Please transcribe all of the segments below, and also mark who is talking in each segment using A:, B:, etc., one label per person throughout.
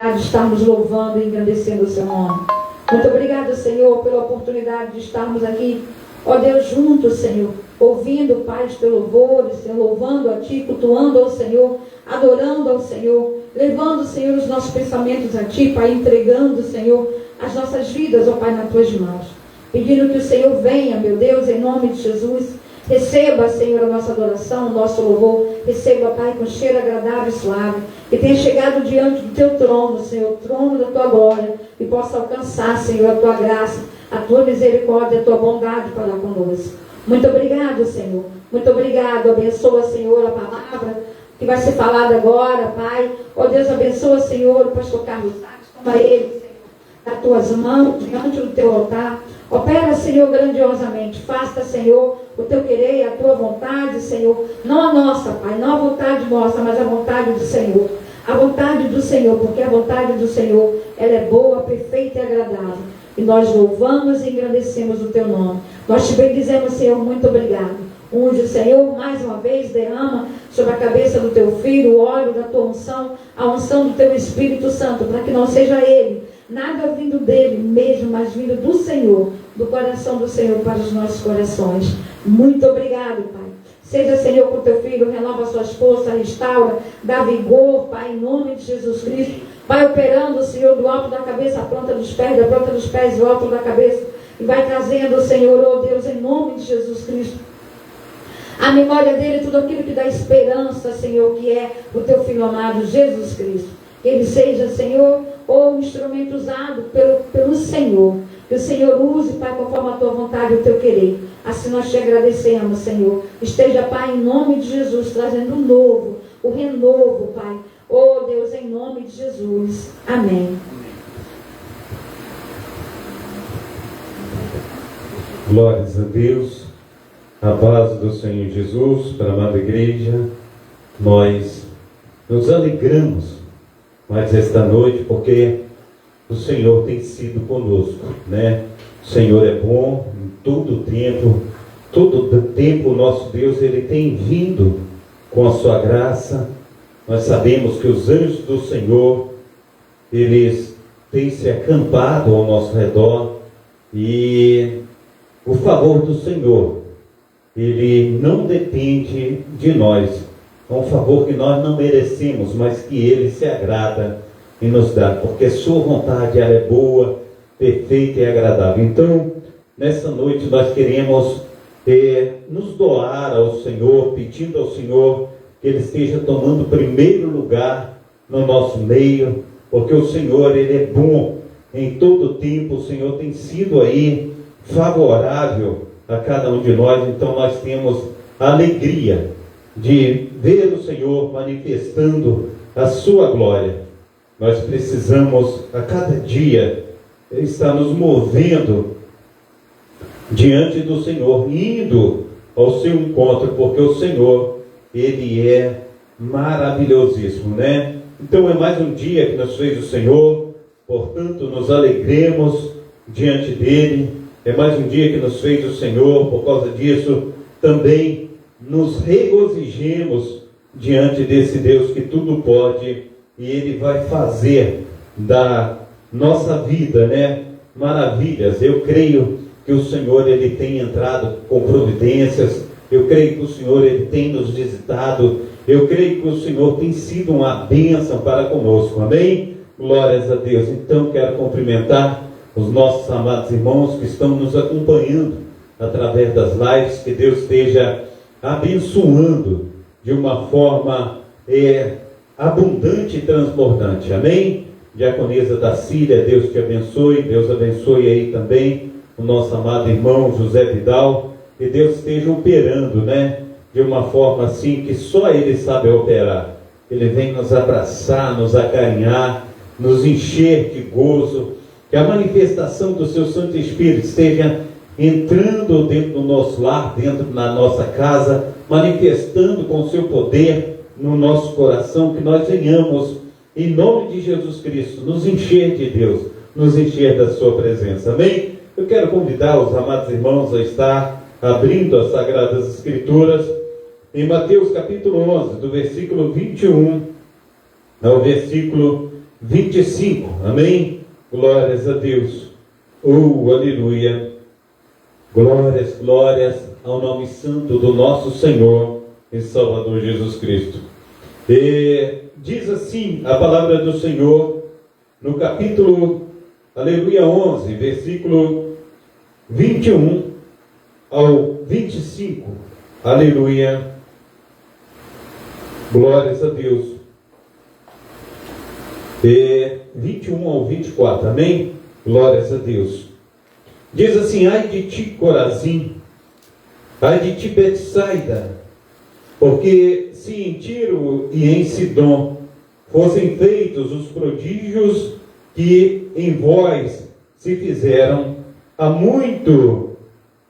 A: de estarmos louvando e engrandecendo o seu nome. Muito obrigado, Senhor, pela oportunidade de estarmos aqui, ó Deus, juntos, Senhor, ouvindo, Pai, os teus louvores, Senhor, louvando a Ti, cultuando ao Senhor, adorando ao Senhor, levando, Senhor, os nossos pensamentos a Ti, Pai, entregando, Senhor, as nossas vidas, ó Pai, nas Tuas mãos. Pedindo que o Senhor venha, meu Deus, em nome de Jesus. Receba, Senhor, a nossa adoração, o nosso louvor. Receba, Pai, com cheiro agradável e suave. Que tenha chegado diante do Teu trono, Senhor, o trono da Tua glória. E possa alcançar, Senhor, a Tua graça, a Tua misericórdia, a Tua bondade para conosco. Muito obrigado, Senhor. Muito obrigado. Abençoa, Senhor, a palavra que vai ser falada agora, Pai. Ó Deus, abençoa, Senhor, o pastor Carlos Sá. Toma ele, Senhor, nas Tuas mãos, diante do Teu altar. Opera, Senhor, grandiosamente. Faça, Senhor, o Teu querer e a Tua vontade, Senhor. Não a nossa, Pai, não a vontade nossa, mas a vontade do Senhor. A vontade do Senhor, porque a vontade do Senhor, ela é boa, perfeita e agradável. E nós louvamos e engrandecemos o Teu nome. Nós Te bendizemos, Senhor, muito obrigado. Unge, Senhor, mais uma vez, derrama sobre a cabeça do Teu Filho o óleo da Tua unção, a unção do Teu Espírito Santo, para que não seja Ele, nada vindo dele mesmo, mas vindo do Senhor, do coração do Senhor para os nossos corações. Muito obrigado, Pai. Seja, Senhor, com Teu Filho, renova suas forças, restaura, dá vigor, Pai, em nome de Jesus Cristo. Vai operando, Senhor, do alto da cabeça à planta dos pés, da planta dos pés do alto da cabeça, e vai trazendo, Senhor, oh Deus, em nome de Jesus Cristo, a memória dele, tudo aquilo que dá esperança, Senhor, que é o Teu Filho amado, Jesus Cristo. Que ele seja, Senhor, ou um instrumento usado pelo Senhor. Que o Senhor use, Pai, conforme a Tua vontade e o Teu querer. Assim nós Te agradecemos, Senhor. Esteja, Pai, em nome de Jesus, trazendo o novo, o renovo, Pai. Oh, Deus, em nome de Jesus. Amém.
B: Glórias a Deus. A paz do Senhor Jesus, para a amada igreja. Nós nos alegramos mais esta noite, porque o Senhor tem sido conosco, né? O Senhor é bom em todo tempo o nosso Deus, Ele tem vindo com a sua graça. Nós sabemos que os anjos do Senhor, eles têm se acampado ao nosso redor, e o favor do Senhor, Ele não depende de nós. É um favor que nós não merecemos, mas que Ele se agrada em nos dar, porque Sua vontade ela é boa, perfeita e agradável. Então, nessa noite nós queremos nos doar ao Senhor, pedindo ao Senhor que Ele esteja tomando primeiro lugar no nosso meio, porque o Senhor, Ele é bom em todo tempo. O Senhor tem sido aí favorável a cada um de nós. Então nós temos a alegria de ver o Senhor manifestando a sua glória. Nós precisamos a cada dia estar nos movendo diante do Senhor, indo ao seu encontro, porque o Senhor, Ele é maravilhosíssimo, né? Então é mais um dia que nos fez o Senhor, portanto nos alegremos diante dEle. É mais um dia que nos fez o Senhor, por causa disso também nos regozijemos diante desse Deus que tudo pode, e Ele vai fazer da nossa vida, né, maravilhas. Eu creio que o Senhor, Ele tem entrado com providências. Eu creio que o Senhor, Ele tem nos visitado. Eu creio que o Senhor tem sido uma bênção para conosco. Amém? Glórias a Deus. Então quero cumprimentar os nossos amados irmãos que estão nos acompanhando através das lives. Que Deus esteja abençoando de uma forma abundante e transbordante. Amém? Diaconisa da Síria, Deus te abençoe. Deus abençoe aí também o nosso amado irmão José Vidal. Que Deus esteja operando, né, de uma forma assim que só Ele sabe operar. Ele vem nos abraçar, nos acarinhar, nos encher de gozo. Que a manifestação do seu Santo Espírito esteja entrando dentro do nosso lar, dentro da nossa casa, manifestando com o seu poder no nosso coração. Que nós venhamos, em nome de Jesus Cristo, nos encher de Deus, nos encher da sua presença. Amém? Eu quero convidar os amados irmãos a estar abrindo as Sagradas Escrituras em Mateus capítulo 11, do versículo 21 ao versículo 25. Amém? Glórias a Deus. Aleluia. Glórias, glórias ao nome santo do nosso Senhor e Salvador Jesus Cristo. Diz assim a palavra do Senhor no capítulo, aleluia, 11, versículo 21 ao 25. Aleluia. Glórias a Deus. 21 ao 24. Amém? Glórias a Deus. Diz assim: ai de ti, Corazim, ai de ti, Betsaida, porque se em Tiro e em Sidom fossem feitos os prodígios que em vós se fizeram, há muito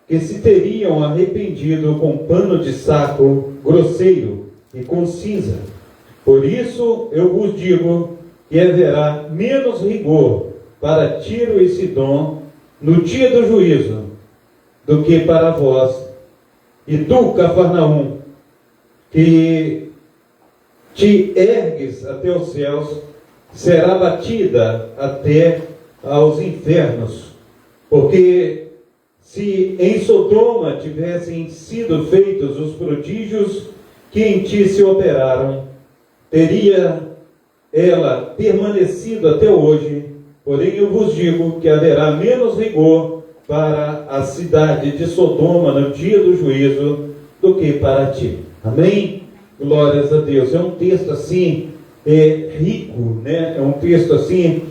B: que se teriam arrependido com pano de saco grosseiro e com cinza. Por isso eu vos digo que haverá menos rigor para Tiro e Sidom no dia do juízo do que para vós. E tu, Cafarnaum, que te ergues até os céus, será batida até aos infernos. Porque se em Sodoma tivessem sido feitos os prodígios que em ti se operaram, teria ela permanecido até hoje. Porém eu vos digo que haverá menos rigor para a cidade de Sodoma no dia do juízo do que para ti. Amém? Glórias a Deus. É um texto assim, rico, né? É um texto assim,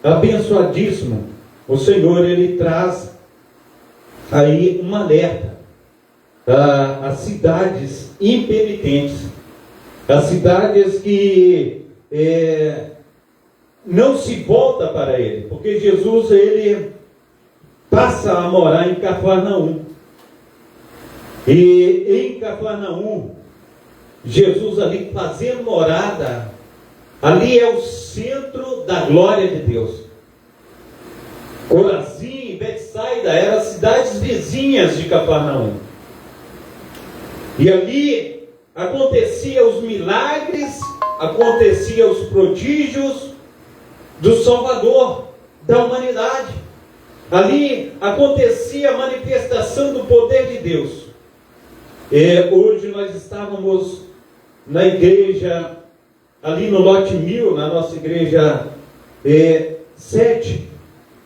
B: abençoadíssimo. O Senhor, Ele traz aí um alerta às cidades impenitentes, às cidades que não se volta para Ele, porque Jesus, Ele passa a morar em Cafarnaum. E em Cafarnaum, Jesus ali fazendo morada, ali é o centro da glória de Deus. Corazim e Betsaida eram cidades vizinhas de Cafarnaum. E ali acontecia os milagres, acontecia os prodígios do Salvador da humanidade. Ali acontecia a manifestação do poder de Deus. Hoje nós estávamos na igreja, ali no Lote 1000, na nossa igreja 7,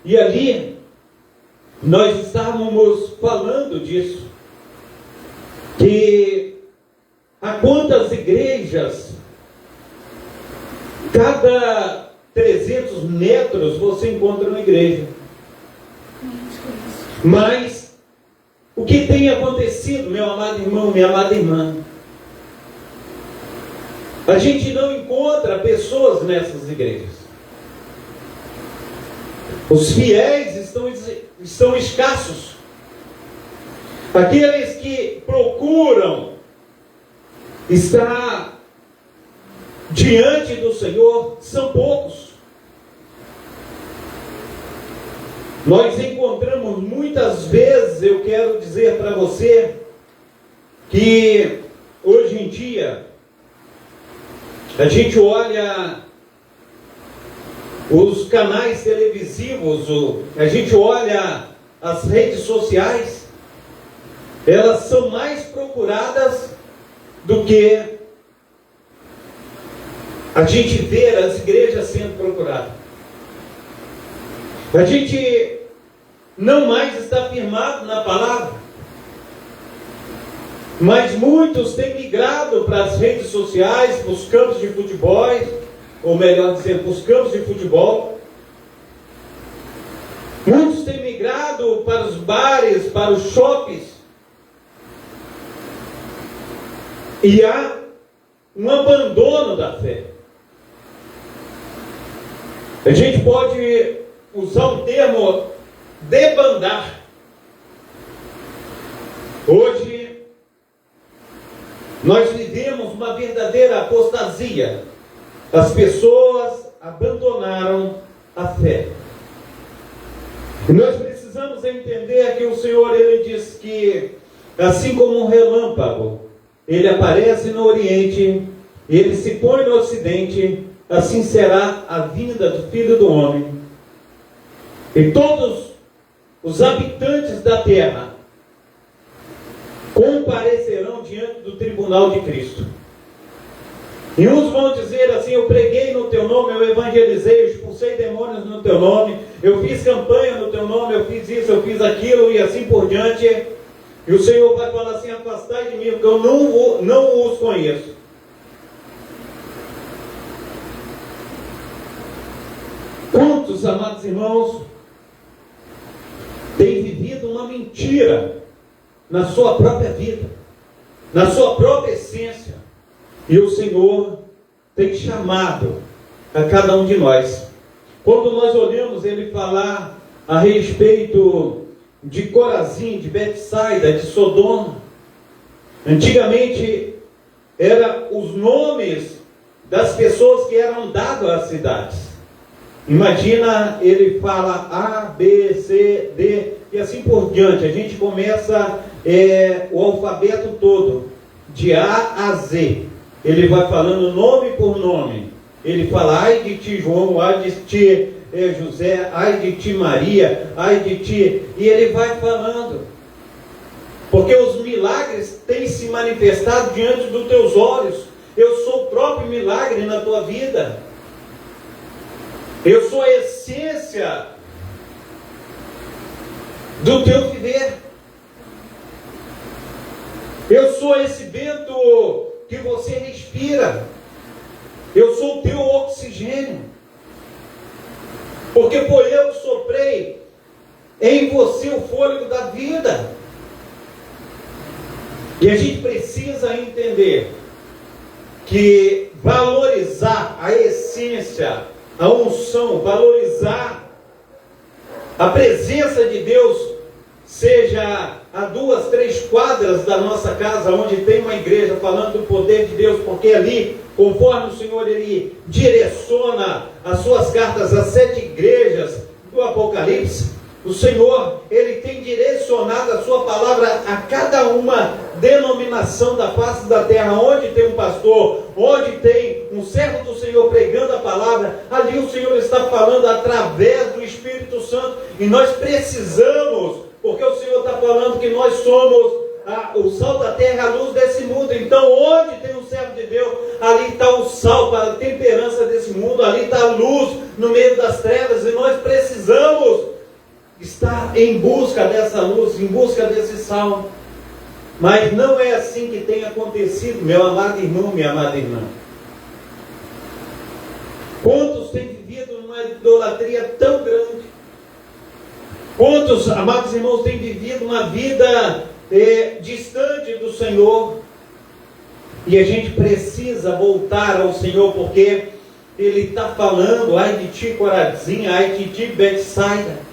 B: e ali nós estávamos falando disso, que há quantas igrejas, cada 300 metros você encontra uma igreja. Mas o que tem acontecido, meu amado irmão, minha amada irmã? A gente não encontra pessoas nessas igrejas. Os fiéis estão escassos. Aqueles que procuram estar diante do Senhor são poucos. Nós encontramos muitas vezes, eu quero dizer para você, que hoje em dia a gente olha os canais televisivos, a gente olha as redes sociais, elas são mais procuradas do que a gente ver as igrejas sendo procuradas. A gente não mais está firmado na palavra, mas muitos têm migrado para as redes sociais, para os campos de futebol, ou melhor dizendo, para os campos de futebol. Muitos têm migrado para os bares, para os shoppings. E há um abandono da fé. A gente pode usar um termo debandar. Hoje nós vivemos uma verdadeira apostasia. As pessoas abandonaram a fé. E nós precisamos entender que o Senhor, Ele diz que assim como um relâmpago, Ele aparece no Oriente, Ele se põe no Ocidente, assim será a vinda do Filho do Homem. E todos os habitantes da terra comparecerão diante do tribunal de Cristo. E uns vão dizer assim: eu preguei no teu nome, eu evangelizei, eu expulsei demônios no teu nome, eu fiz campanha no teu nome, eu fiz isso, eu fiz aquilo, e assim por diante. E o Senhor vai falar assim: afastai de mim, porque eu não os conheço. Quantos, amados irmãos, têm vivido uma mentira na sua própria vida, na sua própria essência? E o Senhor tem chamado a cada um de nós. Quando nós olhamos Ele falar a respeito de Corazim, de Betsaida, de Sodoma, antigamente eram os nomes das pessoas que eram dados às cidades. Imagina, ele fala A, B, C, D e assim por diante. A gente começa o alfabeto todo, de A a Z. Ele vai falando nome por nome. Ele fala: ai de ti, João, ai de ti, José, ai de ti, Maria, ai de ti. E ele vai falando. Porque os milagres têm se manifestado diante dos teus olhos. Eu sou o próprio milagre na tua vida. Eu sou a essência do teu viver. Eu sou esse vento que você respira. Eu sou o teu oxigênio. Porque foi eu que soprei em você o fôlego da vida. E a gente precisa entender que valorizar a essência, a unção, valorizar a presença de Deus, seja a 2, 3 quadras da nossa casa, onde tem uma igreja falando do poder de Deus, porque ali, conforme o Senhor, Ele direciona as suas cartas às 7 igrejas do Apocalipse, o Senhor, Ele tem direcionado a sua palavra a cada uma denominação da face da terra. Onde tem um pastor, onde tem um servo do Senhor pregando a palavra, ali o Senhor está falando através do Espírito Santo. E nós precisamos, porque o Senhor está falando que nós somos o sal da terra, a luz desse mundo. Então, onde tem um servo de Deus, ali está o sal para a temperança desse mundo, ali está a luz no meio das trevas. E nós precisamos estar em busca dessa luz, em busca desse sal. Mas não é assim que tem acontecido, meu amado irmão, minha amada irmã. Quantos têm vivido numa idolatria tão grande? Quantos, amados irmãos, têm vivido uma vida distante do Senhor? E a gente precisa voltar ao Senhor, porque Ele está falando: ai de ti, Corazim, ai de ti, Betsaida.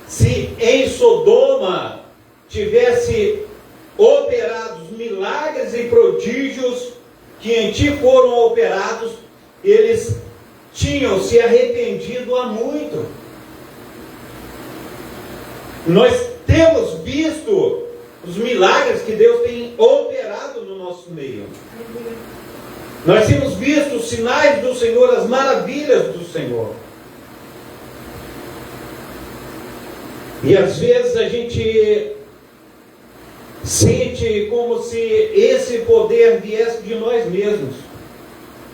B: Se em Sodoma tivesse operados milagres e prodígios que em ti foram operados, eles tinham se arrependido há muito. Nós temos visto os milagres que Deus tem operado no nosso meio. Nós temos visto os sinais do Senhor, as maravilhas do Senhor. E às vezes a gente sente como se esse poder viesse de nós mesmos,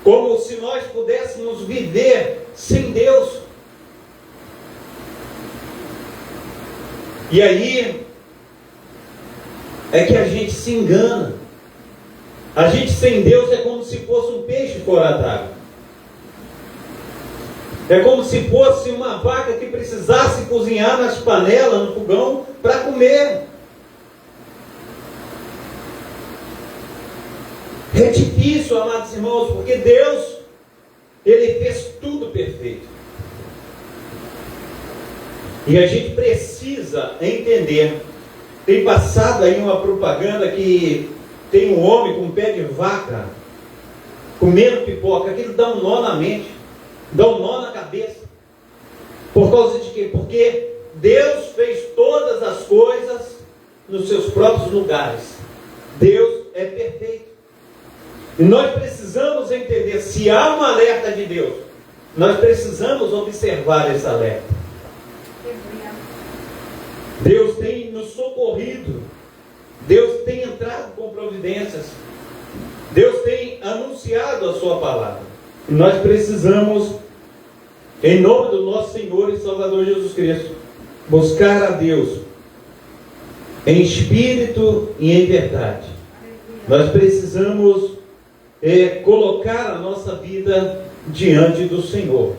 B: como se nós pudéssemos viver sem Deus. E aí é que a gente se engana. A gente sem Deus é como se fosse um peixe fora d'água. É como se fosse uma vaca que precisasse cozinhar nas panelas, no fogão, para comer. É difícil, amados irmãos, porque Deus, Ele fez tudo perfeito. E a gente precisa entender. Tem passado aí uma propaganda que tem um homem com um pé de vaca comendo pipoca. Aquilo dá um nó na mente, dá um nó na cabeça. Por causa de quê? Porque Deus fez todas as coisas nos seus próprios lugares. Deus é perfeito. E nós precisamos entender, se há um alerta de Deus, nós precisamos observar esse alerta. Deus tem nos socorrido, Deus tem entrado com providências, Deus tem anunciado a sua palavra. E nós precisamos, em nome do nosso Senhor e Salvador Jesus Cristo, buscar a Deus em espírito e em verdade. Nós precisamos colocar a nossa vida diante do Senhor.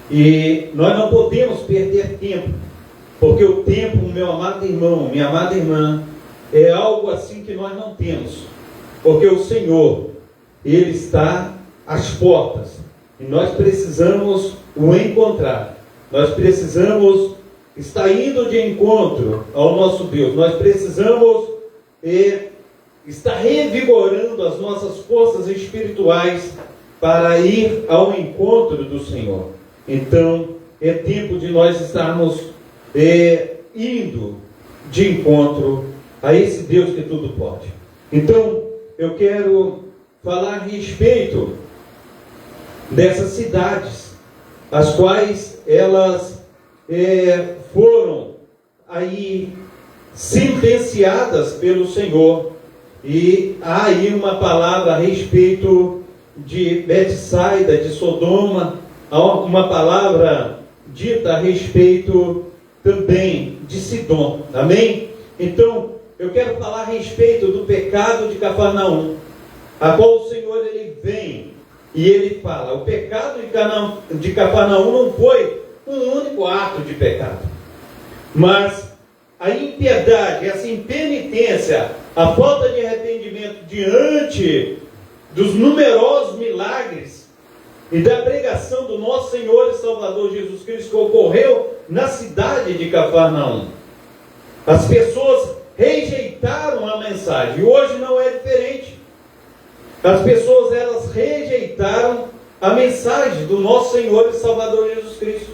B: E nós não podemos perder tempo, porque o tempo, meu amado irmão, minha amada irmã, é algo assim que nós não temos. Porque o Senhor, Ele está às portas. E nós precisamos o encontrar. Nós precisamos estar indo de encontro ao nosso Deus. Nós precisamos estar revigorando as nossas forças espirituais para ir ao encontro do Senhor. Então, é tempo de nós estarmos indo de encontro a esse Deus que tudo pode. Então, eu quero falar a respeito dessas cidades, as quais elas foram aí sentenciadas pelo Senhor. E há aí uma palavra a respeito de Betsaida, de Sodoma, há uma palavra dita a respeito também de Sidom. Amém? Então, eu quero falar a respeito do pecado de Cafarnaum, a qual o Senhor ele vem e ele fala. O pecado de Cafarnaum não foi um único ato de pecado, mas a impiedade, essa impenitência, a falta de arrependimento diante dos numerosos milagres e da pregação do nosso Senhor e Salvador Jesus Cristo que ocorreu na cidade de Cafarnaum. As pessoas rejeitaram a mensagem, e hoje não é diferente. As pessoas, elas rejeitaram a mensagem do nosso Senhor e Salvador Jesus Cristo.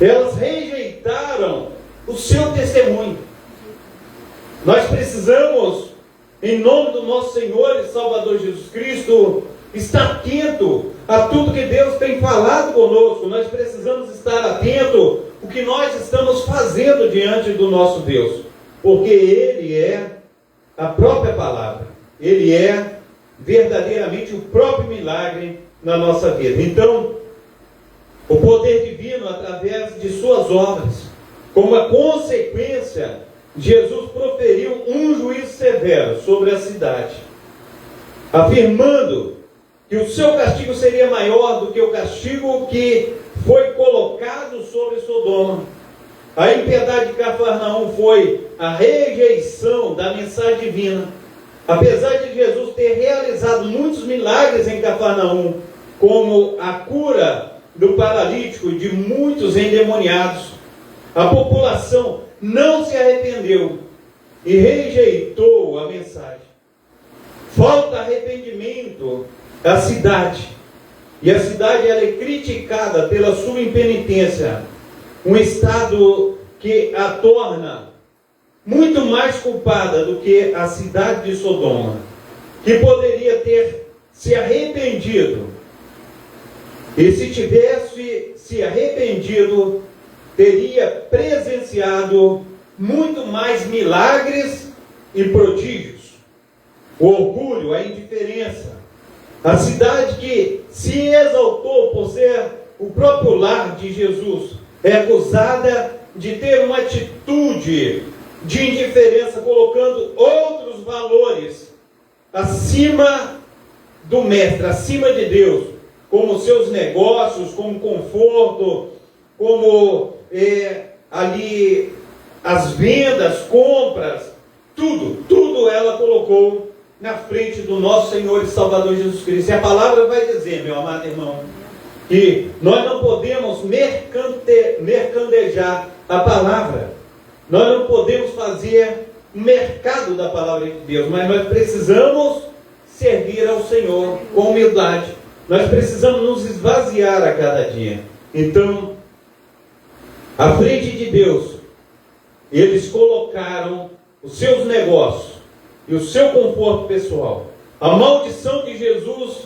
B: Elas rejeitaram o seu testemunho. Nós precisamos, em nome do nosso Senhor e Salvador Jesus Cristo, estar atento a tudo que Deus tem falado conosco. Nós precisamos estar atento ao que nós estamos fazendo diante do nosso Deus, porque Ele é a própria palavra, Ele é verdadeiramente o próprio milagre na nossa vida. Então, o poder divino, através de suas obras, como a consequência, Jesus proferiu um juízo severo sobre a cidade, afirmando que o seu castigo seria maior do que o castigo que foi colocado sobre Sodoma. A impiedade de Cafarnaum foi a rejeição da mensagem divina. Apesar de Jesus ter realizado muitos milagres em Cafarnaum, como a cura do paralítico e de muitos endemoniados, a população não se arrependeu e rejeitou a mensagem. Falta arrependimento à cidade, e a cidade ela é criticada pela sua impenitência, um estado que a torna muito mais culpada do que a cidade de Sodoma, que poderia ter se arrependido, e se tivesse se arrependido, teria presenciado muito mais milagres e prodígios. O orgulho, a indiferença, a cidade que se exaltou por ser o próprio lar de Jesus, é acusada de ter uma atitude de indiferença, colocando outros valores acima do Mestre, acima de Deus, como seus negócios, como conforto, como ali as vendas, compras, tudo ela colocou na frente do nosso Senhor e Salvador Jesus Cristo. E a palavra vai dizer, meu amado irmão, que nós não podemos mercadejar a palavra. Nós não podemos fazer mercado da palavra de Deus, mas nós precisamos servir ao Senhor com humildade. Nós precisamos nos esvaziar a cada dia. Então, à frente de Deus, eles colocaram os seus negócios e o seu conforto pessoal, a maldição de Jesus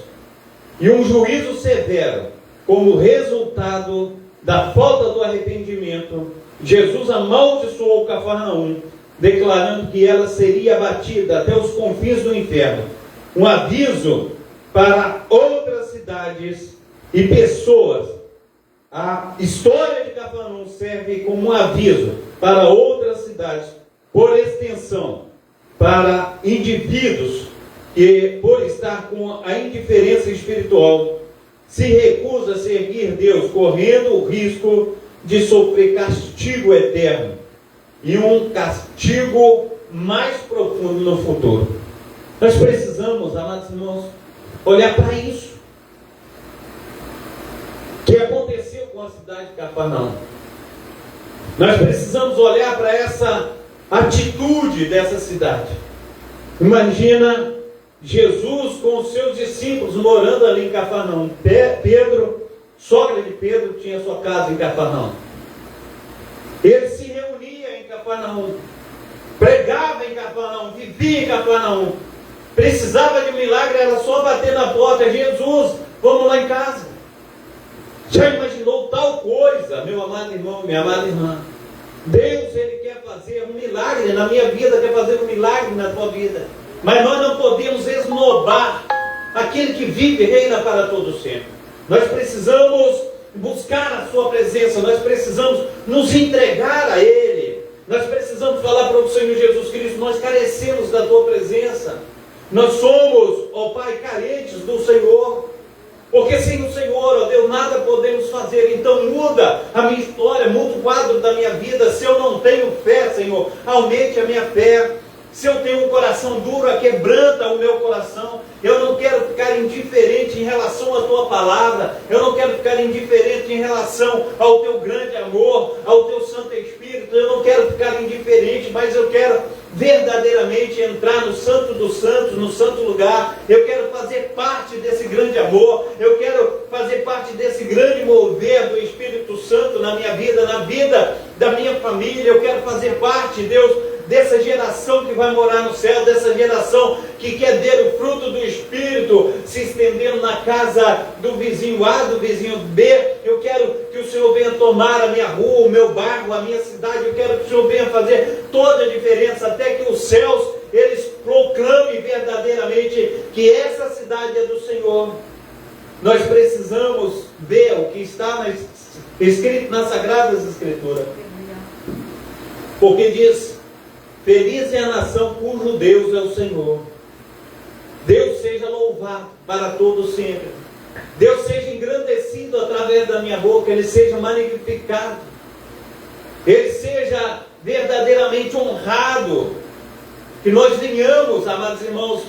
B: e um juízo severo como resultado da falta do arrependimento, Jesus amaldiçoou Cafarnaum, declarando que ela seria abatida até os confins do inferno. Um aviso para outras cidades e pessoas. A história de Cafarnaum serve como um aviso para outras cidades, por extensão, para indivíduos que, por estar com a indiferença espiritual, se recusa a seguir Deus, correndo o risco de sofrer castigo eterno e um castigo mais profundo no futuro. Nós precisamos, amados irmãos, olhar para isso que aconteceu com a cidade de Cafarnaum. Nós precisamos olhar para essa atitude dessa cidade. Imagina Jesus com os seus discípulos morando ali em Cafarnaum. Pedro, sogra de Pedro, tinha sua casa em Cafarnaum. Ele se reunia em Cafarnaum, pregava em Cafarnaum, vivia em Cafarnaum. Precisava de milagre, era só bater na porta: Jesus, vamos lá em casa. Já imaginou tal coisa, meu amado irmão, minha amada irmã? Deus, Ele quer fazer um milagre na minha vida, quer fazer um milagre na tua vida. Mas nós não podemos esnobar aquele que vive e reina para todo sempre. Nós precisamos buscar a sua presença, nós precisamos nos entregar a Ele. Nós precisamos falar para o Senhor Jesus Cristo: nós carecemos da tua presença. Nós somos, ó Pai, carentes do Senhor. Porque sem o Senhor, ó Deus, nada podemos fazer. Então muda a minha história, muda o quadro da minha vida. Se eu não tenho fé, Senhor, aumente a minha fé. Se eu tenho um coração duro, quebranta o meu coração. Eu não quero ficar indiferente em relação à tua palavra. Eu não quero ficar indiferente em relação ao teu grande amor, ao teu Santo Espírito. Eu não quero ficar indiferente, mas eu quero verdadeiramente entrar no Santo dos Santos, no santo lugar. Eu quero fazer parte desse grande amor. Eu quero fazer parte desse grande mover do Espírito Santo na minha vida, na vida da minha família. Eu quero fazer parte, Deus, dessa geração que vai morar no céu, dessa geração que quer ver o fruto do Espírito se estendendo na casa do vizinho A, do vizinho B. Eu quero que o Senhor venha tomar a minha rua, o meu bairro, a minha cidade. Eu quero que o Senhor venha fazer toda a diferença, até que os céus, eles proclamem verdadeiramente que essa cidade é do Senhor. Nós precisamos ver o que está escrito nas Sagradas Escrituras. Porque diz: feliz é a nação cujo Deus é o Senhor. Deus seja louvado para todo sempre. Deus seja engrandecido através da minha boca. Ele seja magnificado. Ele seja verdadeiramente honrado. Que nós venhamos, amados irmãos,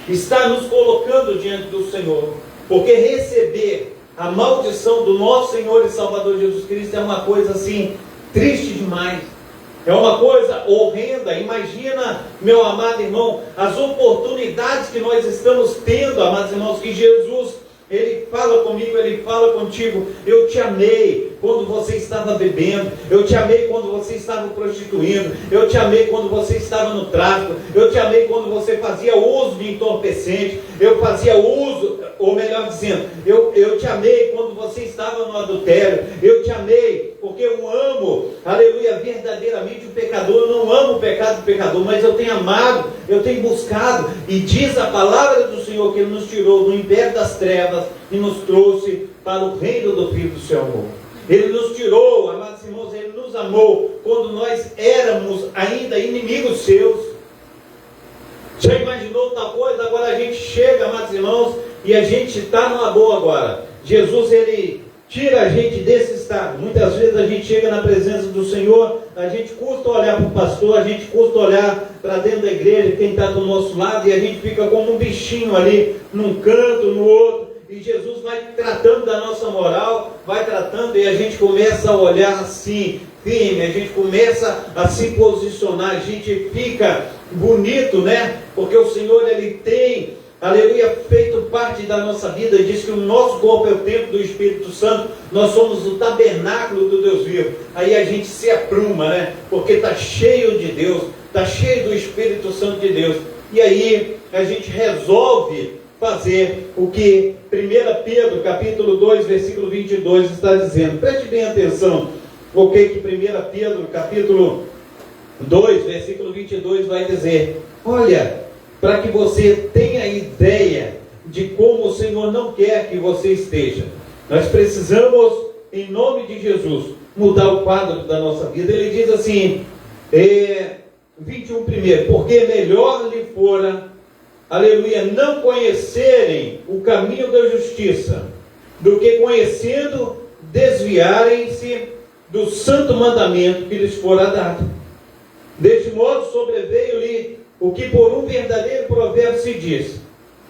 B: estar nos colocando diante do Senhor. Porque receber a maldição do nosso Senhor e Salvador Jesus Cristo é uma coisa assim, triste demais. É uma coisa horrenda. Imagina, meu amado irmão, as oportunidades que nós estamos tendo, amados irmãos, que Jesus, Ele fala comigo, Ele fala contigo: eu te amei quando você estava bebendo, eu te amei quando você estava prostituindo, eu te amei quando você estava no tráfico, eu te amei quando você fazia uso de entorpecente, eu fazia uso, ou melhor dizendo, eu te amei quando você estava no adultério, eu te amei porque eu amo, aleluia, verdadeiramente o pecador. Eu não amo o pecado do pecador, mas eu tenho amado, eu tenho buscado, e diz a palavra do Senhor que Ele nos tirou do império das trevas e nos trouxe para o reino do Filho do seu amor. Ele nos tirou, amados irmãos, Ele nos amou quando nós éramos ainda inimigos seus. Já imaginou tal coisa? Agora a gente chega, amados irmãos, e a gente está numa boa agora. Jesus, Ele tira a gente desse estado. Muitas vezes a gente chega na presença do Senhor, a gente custa olhar para o pastor, a gente custa olhar para dentro da igreja, quem está do nosso lado, e a gente fica como um bichinho ali, num canto, no outro. E Jesus vai tratando da nossa moral, vai tratando, e a gente começa a olhar assim, firme, a gente começa a se posicionar, a gente fica bonito, né? Porque o Senhor, Ele tem, aleluia, feito parte da nossa vida. Diz que o nosso corpo é o templo do Espírito Santo, nós somos o tabernáculo do Deus vivo. Aí a gente se apruma, né? Porque está cheio de Deus, está cheio do Espírito Santo de Deus. E aí a gente resolve fazer o que 1 Pedro, capítulo 2, versículo 22 está dizendo. Preste bem atenção o que 1 Pedro, capítulo 2, versículo 22 vai dizer. Olha, para que você tenha ideia de como o Senhor não quer que você esteja. Nós precisamos, em nome de Jesus, mudar o quadro da nossa vida. Ele diz assim, 21 primeiro, porque melhor lhe fora, aleluia, não conhecerem o caminho da justiça, do que conhecendo, desviarem-se do santo mandamento que lhes fora dado. Deste modo sobreveio-lhe o que por um verdadeiro provérbio se diz: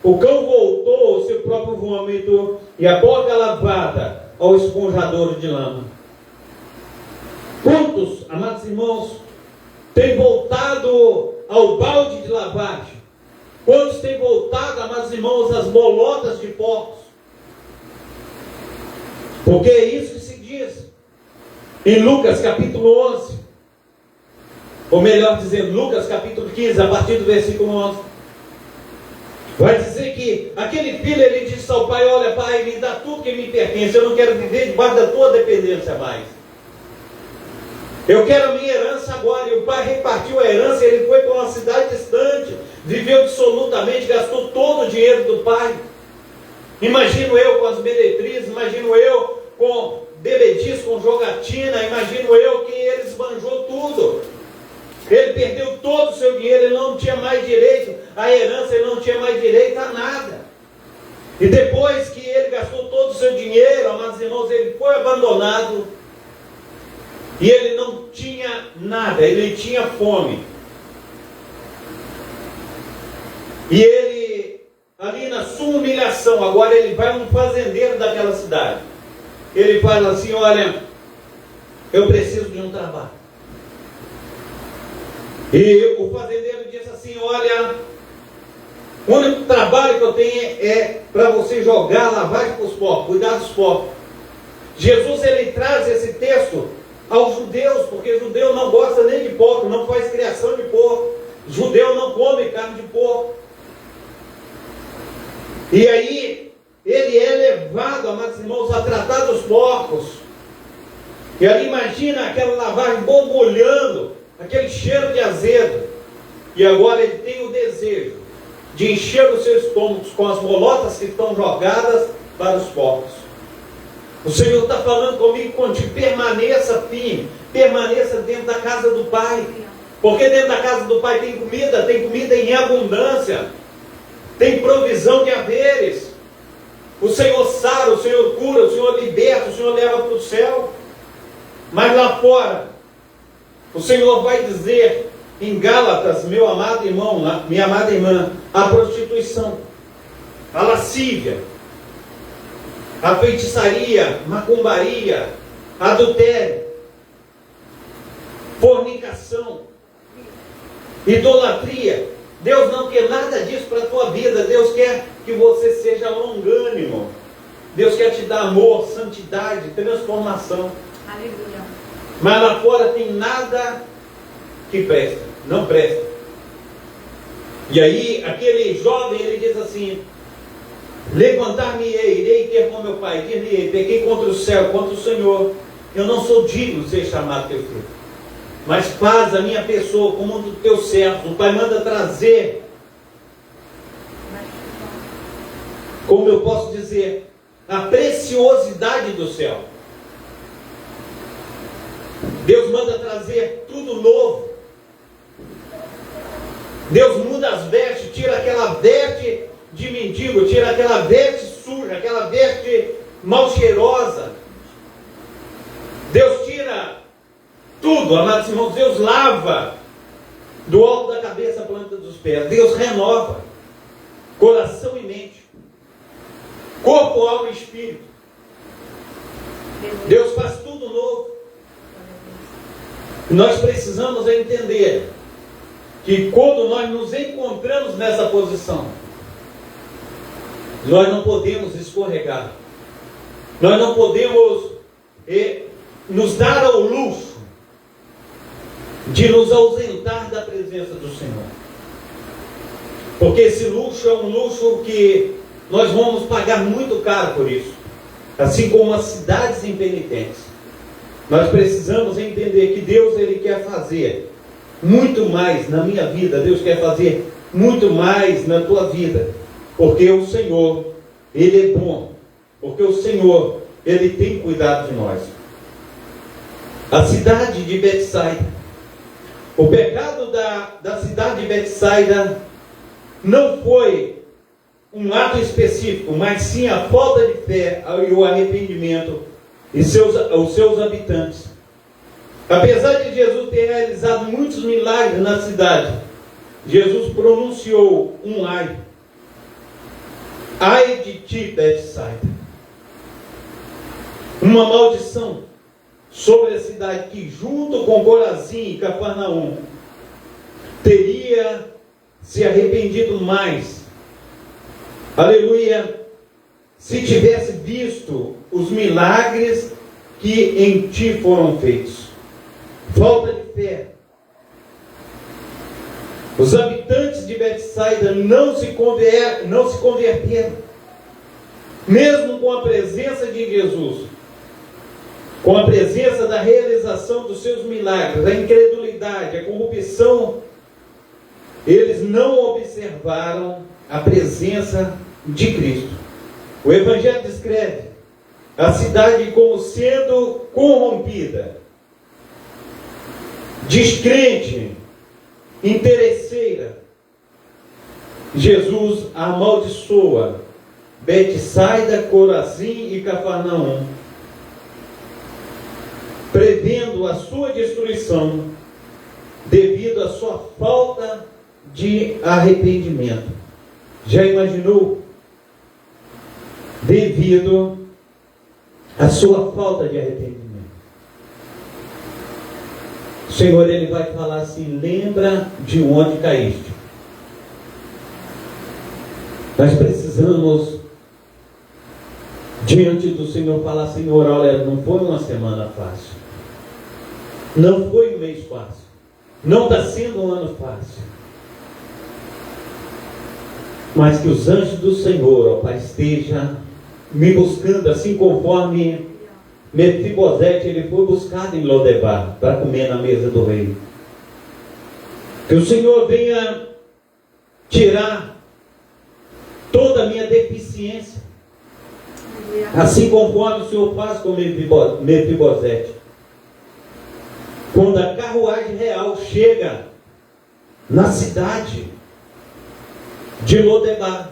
B: o cão voltou ao seu próprio vômito, e a boca lavada ao esponjador de lama. Quantos, amados irmãos, têm voltado ao balde de lavagem? Quantos têm voltado, amados irmãos, às bolotas de porcos? Porque é isso que se diz em Lucas capítulo 11, ou melhor dizendo, Lucas capítulo 15, a partir do versículo 11. Vai dizer que aquele filho, ele disse ao pai: olha pai, me dá tudo que me pertence, eu não quero viver debaixo da tua dependência mais. Eu quero a minha herança agora. E o pai repartiu a herança, ele foi para uma cidade distante, viveu dissolutamente, gastou todo o dinheiro do pai. Imagino eu com as meretrizes, imagino eu com bebediz, com jogatina, imagino eu que ele esbanjou tudo. Ele perdeu todo o seu dinheiro, ele não tinha mais direito à herança, ele não tinha mais direito a nada. E depois que ele gastou todo o seu dinheiro, amados irmãos, ele foi abandonado. E ele não tinha nada, ele tinha fome. E ele, ali na sua humilhação, agora ele vai a um fazendeiro daquela cidade. Ele fala assim: olha, eu preciso de um trabalho. E o fazendeiro diz assim: olha, o único trabalho que eu tenho é para você jogar lavagem para os porcos, cuidar dos porcos. Jesus, ele traz esse texto aos judeus, porque judeu não gosta nem de porco, não faz criação de porco. Judeu não come carne de porco. E aí, ele é levado, amados irmãos, a tratar dos porcos. E ali imagina aquela lavagem borbulhando, aquele cheiro de azedo. E agora ele tem o desejo de encher os seus estômagos com as bolotas que estão jogadas para os porcos. O Senhor está falando comigo, contigo: permaneça firme, permaneça dentro da casa do Pai. Porque dentro da casa do Pai tem comida em abundância, tem provisão de haveres. O Senhor sara, o Senhor cura, o Senhor liberta, o Senhor leva para o céu. Mas lá fora, o Senhor vai dizer em Gálatas, meu amado irmão, minha amada irmã, a prostituição, a lascívia, a feitiçaria, macumbaria, adultério, fornicação, idolatria. Deus não quer nada disso para a tua vida. Deus quer que você seja longânimo. Deus quer te dar amor, santidade, transformação.
C: Aleluia.
B: Mas lá fora tem nada que presta, não presta. E aí aquele jovem, ele diz assim: levantar-me-ei, irei ter com meu pai, dir-lhe-ei, pequei contra o céu, contra o Senhor, eu não sou digno de ser chamado teu filho, mas faz a minha pessoa como um dos teus servos. O pai manda trazer, como eu posso dizer, a preciosidade do céu. Deus manda trazer tudo novo. Deus muda as vestes, tira aquela veste de mendigo, tira aquela veste suja, aquela veste mal cheirosa. Deus tira tudo, amados irmãos. Deus lava do alto da cabeça a planta dos pés. Deus renova coração e mente, corpo, alma e espírito. Deus faz tudo novo. Nós precisamos entender que quando nós nos encontramos nessa posição, nós não podemos escorregar. Nós não podemos nos dar ao luxo de nos ausentar da presença do Senhor. Porque esse luxo é um luxo que nós vamos pagar muito caro por isso. Assim como as cidades impenitentes. Nós precisamos entender que Deus, Ele quer fazer muito mais na minha vida. Deus quer fazer muito mais na tua vida. Porque o Senhor, Ele é bom. Porque o Senhor, Ele tem cuidado de nós. A cidade de Betsaida. O pecado da cidade de Betsaida não foi um ato específico, mas sim a falta de fé e o arrependimento e os seus habitantes. Apesar de Jesus ter realizado muitos milagres na cidade, Jesus pronunciou um ai. Ai de ti, Betsaida. Uma maldição sobre a cidade que, junto com Corazim e Cafarnaum, teria se arrependido mais. Aleluia! Se tivesse visto os milagres que em ti foram feitos. Falta de fé. Os habitantes de Betsaida não se converteram. Mesmo com a presença de Jesus, com a presença da realização dos seus milagres, a incredulidade, a corrupção, eles não observaram a presença de Cristo. O Evangelho descreve a cidade como sendo corrompida, descrente, interesseira. Jesus amaldiçoa Betsaida, Corazim e Cafarnaum, prevendo a sua destruição devido à sua falta de arrependimento. Já imaginou? Devido à sua falta de arrependimento. O Senhor, Ele vai falar assim: lembra de onde caíste. Nós precisamos, diante do Senhor, falar: Senhor, olha, não foi uma semana fácil. Não foi um mês fácil. Não está sendo um ano fácil. Mas que os anjos do Senhor, ó Pai, estejam me buscando, assim conforme Mefibosete, ele foi buscado em Lodebar para comer na mesa do rei. Que o Senhor venha tirar toda a minha deficiência, assim conforme o Senhor faz com Mefibosete. Quando a carruagem real chega na cidade de Lodebar,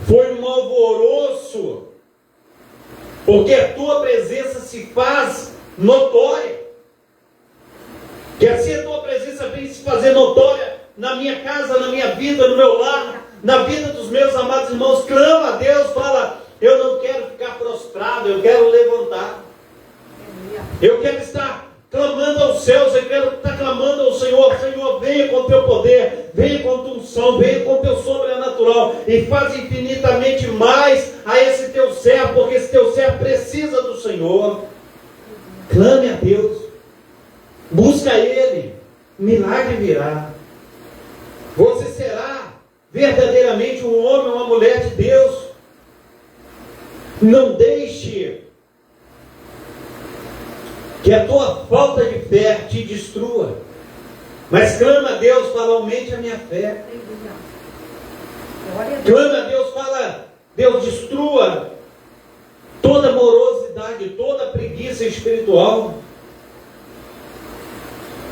B: foi um alvoroço, porque a tua presença se faz notória. Que assim a tua presença vem se fazer notória na minha casa, na minha vida, no meu lar, na vida dos meus amados irmãos. Clama a Deus, fala: eu não quero ficar prostrado, eu quero levantar. Eu quero estar clamando aos céus, eu quero estar clamando ao Senhor. Senhor, venha com o teu poder, venha com a tua unção, venha com o teu sobrenatural e faz infinitamente mais a esse teu servo, porque esse teu servo precisa do Senhor. Clame a Deus, busca Ele, milagre virá. Você será verdadeiramente um homem, uma mulher de Deus. Não deixe que a tua falta de fé te destrua, mas clama a Deus, fala: aumente a minha fé. Clama a Deus, fala: Deus, destrua toda morosidade, toda preguiça espiritual,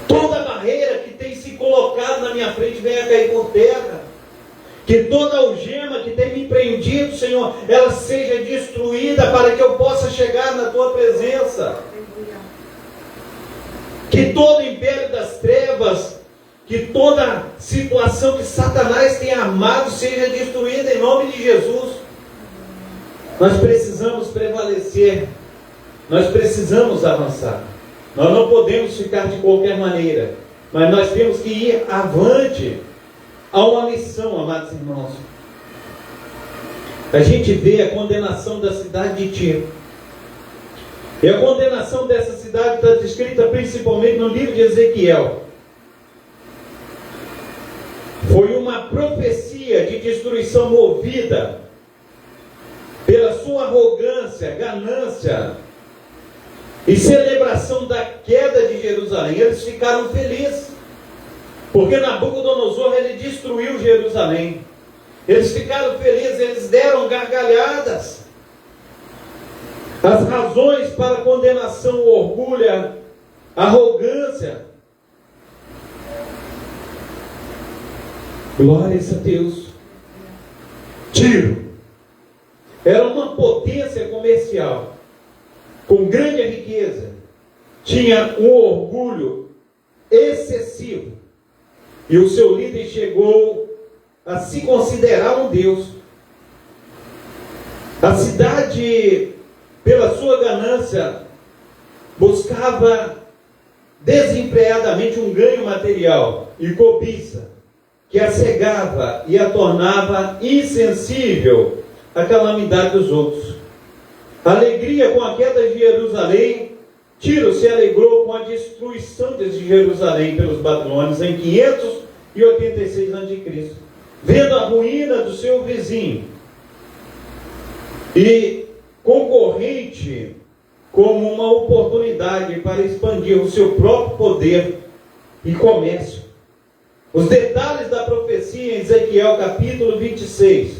B: toda barreira que tem se colocado na minha frente venha cair por terra. Que toda algema que tem me prendido, Senhor, ela seja destruída para que eu possa chegar na tua presença. Que todo império das trevas, que toda situação que Satanás tem armado seja destruída em nome de Jesus. Nós precisamos prevalecer, nós precisamos avançar. Nós não podemos ficar de qualquer maneira, mas nós temos que ir avante. Há uma missão, amados irmãos. A gente vê a condenação da cidade de Tiro. E a condenação dessa cidade está descrita principalmente no livro de Ezequiel. Foi uma profecia de destruição movida pela sua arrogância, ganância e celebração da queda de Jerusalém. Eles ficaram felizes, porque Nabucodonosor ele destruiu Jerusalém. Eles ficaram felizes, eles deram gargalhadas. As razões para a condenação, o orgulho, a arrogância. Glórias a Deus. Tiro era uma potência comercial, com grande riqueza, tinha um orgulho excessivo, e o seu líder chegou a se considerar um Deus. A cidade, pela sua ganância, buscava desempregadamente um ganho material e cobiça, que a cegava e a tornava insensível à calamidade dos outros. A alegria com a queda de Jerusalém, Tiro se alegrou com a destruição de Jerusalém pelos babilônios em 586 a.C., vendo a ruína do seu vizinho e concorrente como uma oportunidade para expandir o seu próprio poder e comércio. Os detalhes da profecia em Ezequiel capítulo 26,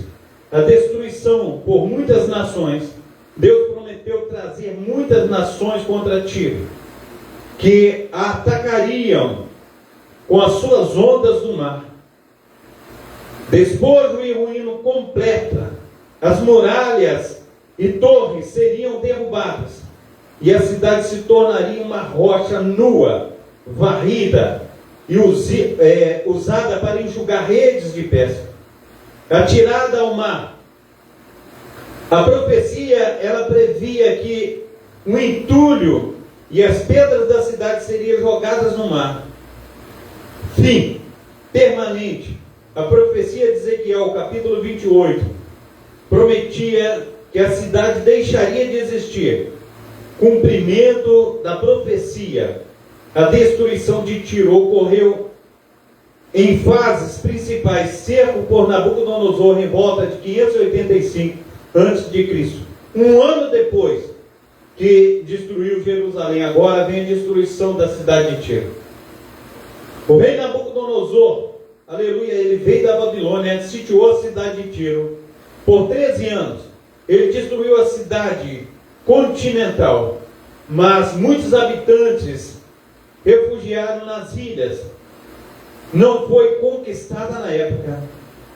B: a destruição por muitas nações. Deus prometeu trazer muitas nações contra Tiro, que a atacariam com as suas ondas do mar. Despojo e ruína completa, as muralhas e torres seriam derrubadas, e a cidade se tornaria uma rocha nua, varrida, e usada para enxugar redes de pesca, atirada ao mar. A profecia, ela previa que um entulho e as pedras da cidade seriam jogadas no mar. Fim permanente. A profecia de Ezequiel, capítulo 28, prometia que a cidade deixaria de existir. Cumprimento da profecia. A destruição de Tiro ocorreu em fases principais: cerco por Nabucodonosor em volta de 585 a.C. Um ano depois que destruiu Jerusalém, agora vem a destruição da cidade de Tiro. O rei Nabucodonosor, aleluia, ele veio da Babilônia, sitiou a cidade de Tiro por 13 anos. Ele destruiu a cidade continental, mas muitos habitantes refugiaram nas ilhas. Não foi conquistada na época,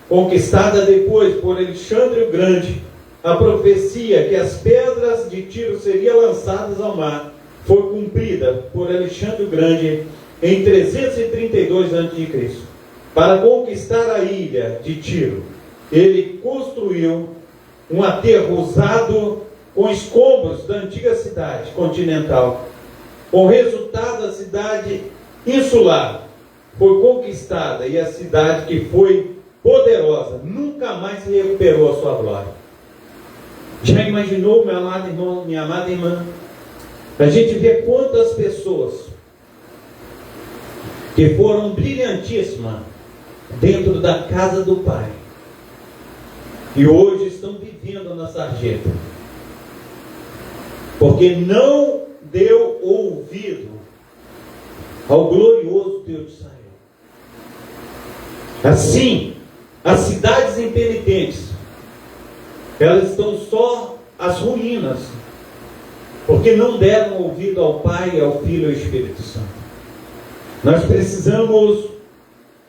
B: conquistada depois por Alexandre o Grande. A profecia que as pedras de Tiro seriam lançadas ao mar foi cumprida por Alexandre o Grande em 332 a.C. Para conquistar a ilha de Tiro, ele construiu um aterro usado com escombros da antiga cidade continental. Com resultado, a cidade insular foi conquistada, e a cidade que foi poderosa nunca mais se recuperou a sua glória. Já imaginou, meu amado irmão, minha amada irmã? A gente vê quantas pessoas que foram brilhantíssimas dentro da casa do Pai e hoje estão vivendo na sarjeta, porque não deu ouvido ao glorioso Deus de Israel. Assim, as cidades impenitentes, elas estão só as ruínas, porque não deram ouvido ao Pai, ao Filho e ao Espírito Santo. Nós precisamos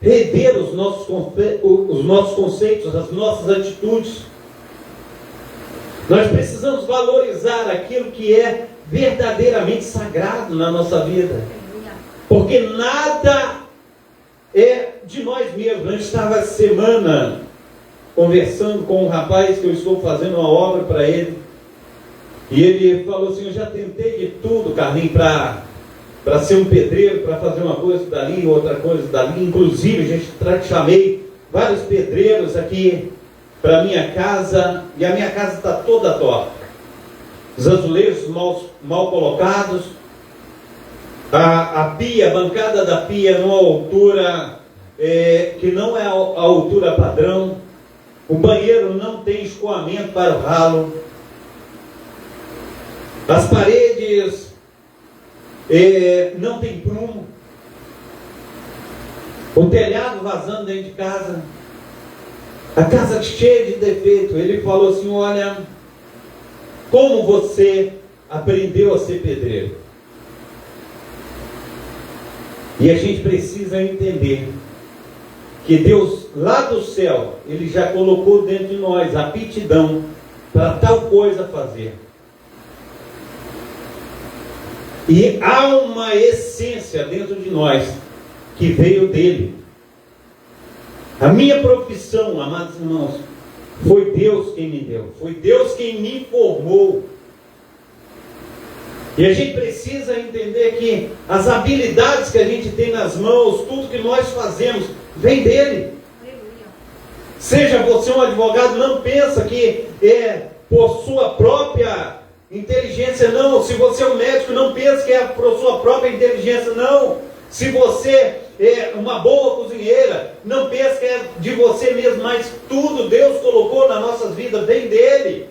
B: rever os nossos conceitos, as nossas atitudes. Nós precisamos valorizar aquilo que é verdadeiramente sagrado na nossa vida, porque nada é de nós mesmos. A gente estava essa semana conversando com um rapaz que eu estou fazendo uma obra para ele, e ele falou assim: eu já tentei de tudo, Carlinhos, para ser um pedreiro, para fazer uma coisa dali, outra coisa dali. Inclusive, chamei vários pedreiros aqui para a minha casa, e a minha casa está toda torta. Os azulejos mal colocados, a pia, a bancada da pia numa altura que não é a altura padrão, o banheiro não tem escoamento para o ralo, as paredes não tem prumo, o telhado vazando dentro de casa, a casa cheia de defeito. Ele falou assim: olha, como você aprendeu a ser pedreiro? E a gente precisa entender que Deus, lá do céu, Ele já colocou dentro de nós a aptidão para tal coisa fazer. E há uma essência dentro de nós que veio dele. A minha profissão, amados irmãos, foi Deus quem me deu, foi Deus quem me formou. E a gente precisa entender que as habilidades que a gente tem nas mãos, tudo que nós fazemos, vem dele. Seja você um advogado, não pensa que é por sua própria inteligência, não. Se você é um médico, não pensa que é por sua própria inteligência, não. Se você é uma boa cozinheira, não pensa que é de você mesmo, mas tudo Deus colocou nas nossas vidas, vem dele.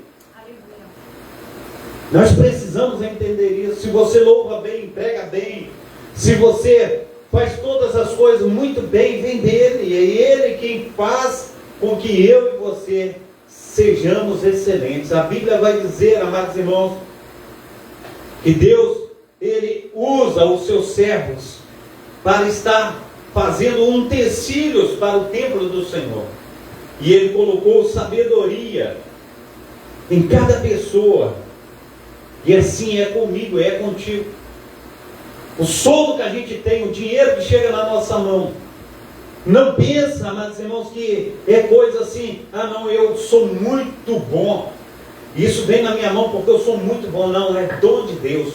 B: Nós precisamos entender isso. Se você louva bem, prega bem, se você faz todas as coisas muito bem, vem dele. É ele quem faz com que eu e você sejamos excelentes. A Bíblia vai dizer, amados irmãos, que Deus, Ele usa os seus servos para estar fazendo utensílios para o templo do Senhor. E Ele colocou sabedoria em cada pessoa. E assim é comigo, é contigo. O soldo que a gente tem, o dinheiro que chega na nossa mão, não pensa, amados irmãos, que é coisa assim: ah não, eu sou muito bom, isso vem na minha mão porque eu sou muito bom. Não, é dom de Deus.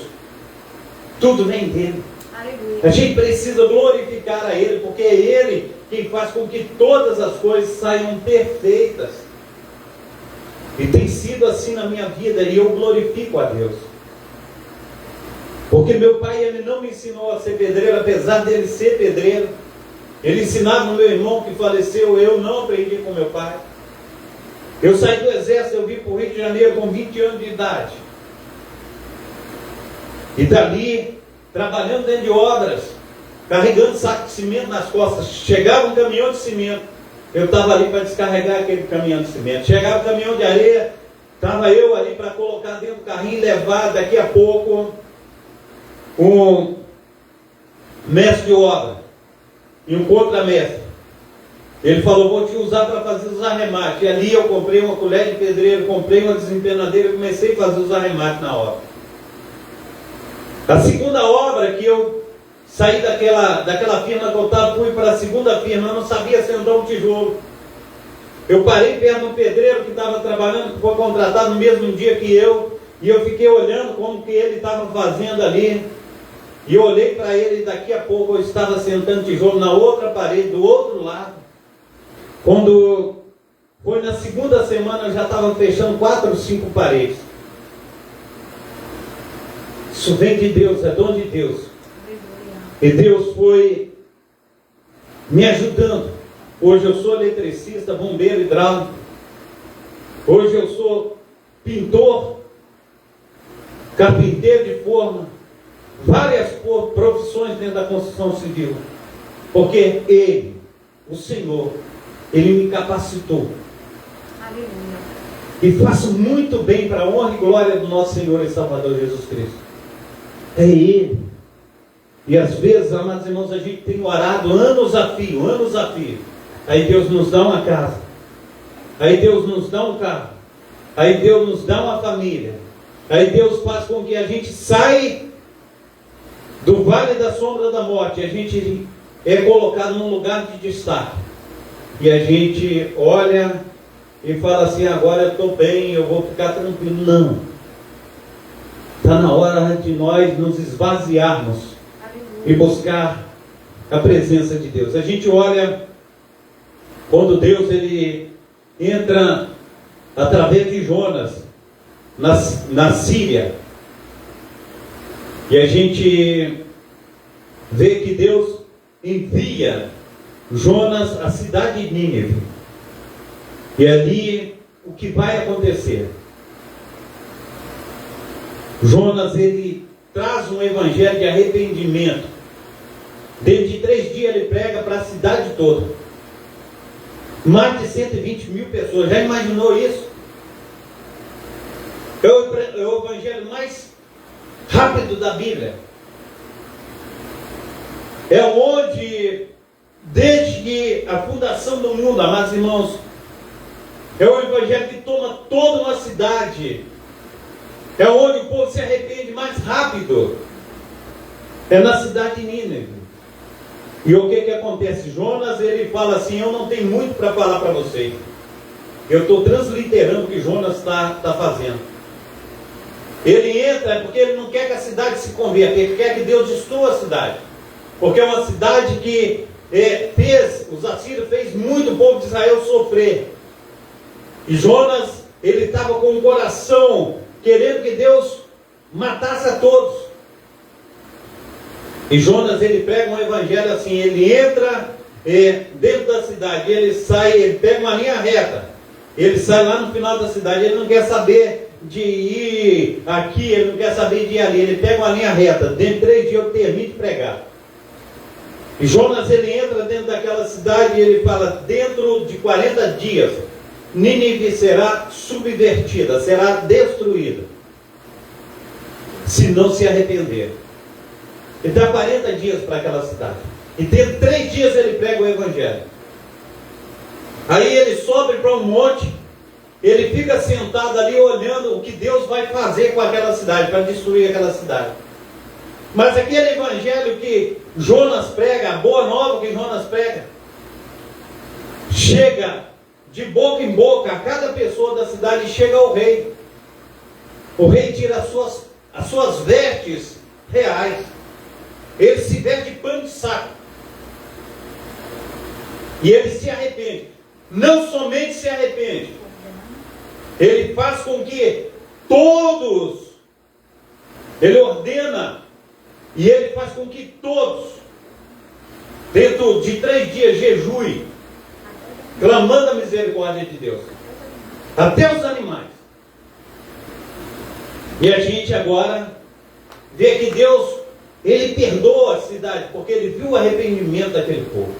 B: Tudo vem dele. Aleluia. A gente precisa glorificar a Ele, porque é Ele quem faz com que todas as coisas saiam perfeitas. E tem sido assim na minha vida, e eu glorifico a Deus. Porque meu pai, ele não me ensinou a ser pedreiro, apesar dele ser pedreiro. Ele ensinava o meu irmão que faleceu, eu não aprendi com meu pai. Eu saí do exército, eu vim para o Rio de Janeiro com 20 anos de idade. E dali, trabalhando dentro de obras, carregando saco de cimento nas costas. Chegava um caminhão de cimento, eu estava ali para descarregar aquele caminhão de cimento. Chegava o caminhão de areia, estava eu ali para colocar dentro do carrinho e levar daqui a pouco um mestre de obra e um contramestre. Ele falou: vou te usar para fazer os arremates. E ali eu comprei uma colher de pedreiro, comprei uma desempenadeira e comecei a fazer os arremates na obra. A segunda obra que eu saí daquela firma que eu estava, fui para a segunda firma, eu não sabia sentar um tijolo. Eu parei perto de um pedreiro que estava trabalhando, que foi contratado no mesmo dia que eu, e eu fiquei olhando como que ele estava fazendo ali. E eu olhei para ele, e daqui a pouco eu estava sentando tijolo na outra parede, do outro lado. Quando foi na segunda semana, eu já estava fechando 4 ou 5 paredes. Isso vem de Deus, é dom de Deus. E Deus foi me ajudando. Hoje eu sou eletricista, bombeiro hidráulico. Hoje eu sou pintor, carpinteiro de forma, várias profissões dentro da construção civil. Porque Ele, o Senhor, Ele me capacitou. Aleluia. E faço muito bem para a honra e glória do nosso Senhor e Salvador Jesus Cristo. É Ele. E às vezes, amados irmãos, a gente tem orado anos a fio. Aí Deus nos dá uma casa. Aí Deus nos dá um carro. Aí Deus nos dá uma família. Aí Deus faz com que a gente saia do vale da sombra da morte. A gente é colocado num lugar de destaque. E a gente olha e fala assim: agora eu estou bem, eu vou ficar tranquilo. Não. Está na hora de nós nos esvaziarmos e buscar a presença de Deus. A gente olha quando Deus ele entra através de Jonas na Síria, e a gente vê que Deus envia Jonas à cidade de Nínive. E ali o que vai acontecer? Jonas, ele traz um evangelho de arrependimento. Dentro de 3 dias ele prega para a cidade toda. Mais de 120 mil pessoas. Já imaginou isso? É o evangelho mais rápido da Bíblia. É onde, desde a fundação do mundo, amados irmãos, é o evangelho que toma toda uma cidade. É onde o povo se arrepende mais rápido. É na cidade de Nínive. E o que acontece? Jonas, ele fala assim: eu não tenho muito para falar para vocês. Eu estou transliterando o que Jonas está fazendo. Ele entra porque ele não quer que a cidade se converta. Ele quer que Deus destrua a cidade. Porque é uma cidade que os assírios fez muito o povo de Israel sofrer. E Jonas, ele estava com o coração querendo que Deus matasse a todos. E Jonas, ele prega um evangelho assim: ele entra dentro da cidade, ele sai, ele pega uma linha reta, ele sai lá no final da cidade, ele não quer saber de ir aqui, ele não quer saber de ir ali, ele pega uma linha reta. Dentro de 3 dias eu termino de pregar. E Jonas, ele entra dentro daquela cidade e ele fala: dentro de 40 dias Nínive será subvertida, será destruída, se não se arrepender. Ele dá 40 dias para aquela cidade. E dentro de 3 dias ele prega o evangelho. Aí ele sobe para um monte, ele fica sentado ali olhando o que Deus vai fazer com aquela cidade, para destruir aquela cidade. Mas aquele evangelho que Jonas prega, a boa nova que Jonas prega, chega de boca em boca a cada pessoa da cidade, e chega ao rei. O rei tira as suas vestes reais. Ele se veste de pano de saco. E ele se arrepende. Não somente se arrepende, ele faz com que todos, ele ordena, e ele faz com que todos, dentro de 3 dias, jejuem, clamando a misericórdia de Deus. Até os animais. E a gente agora vê que Deus, ele perdoa a cidade, porque ele viu o arrependimento daquele povo.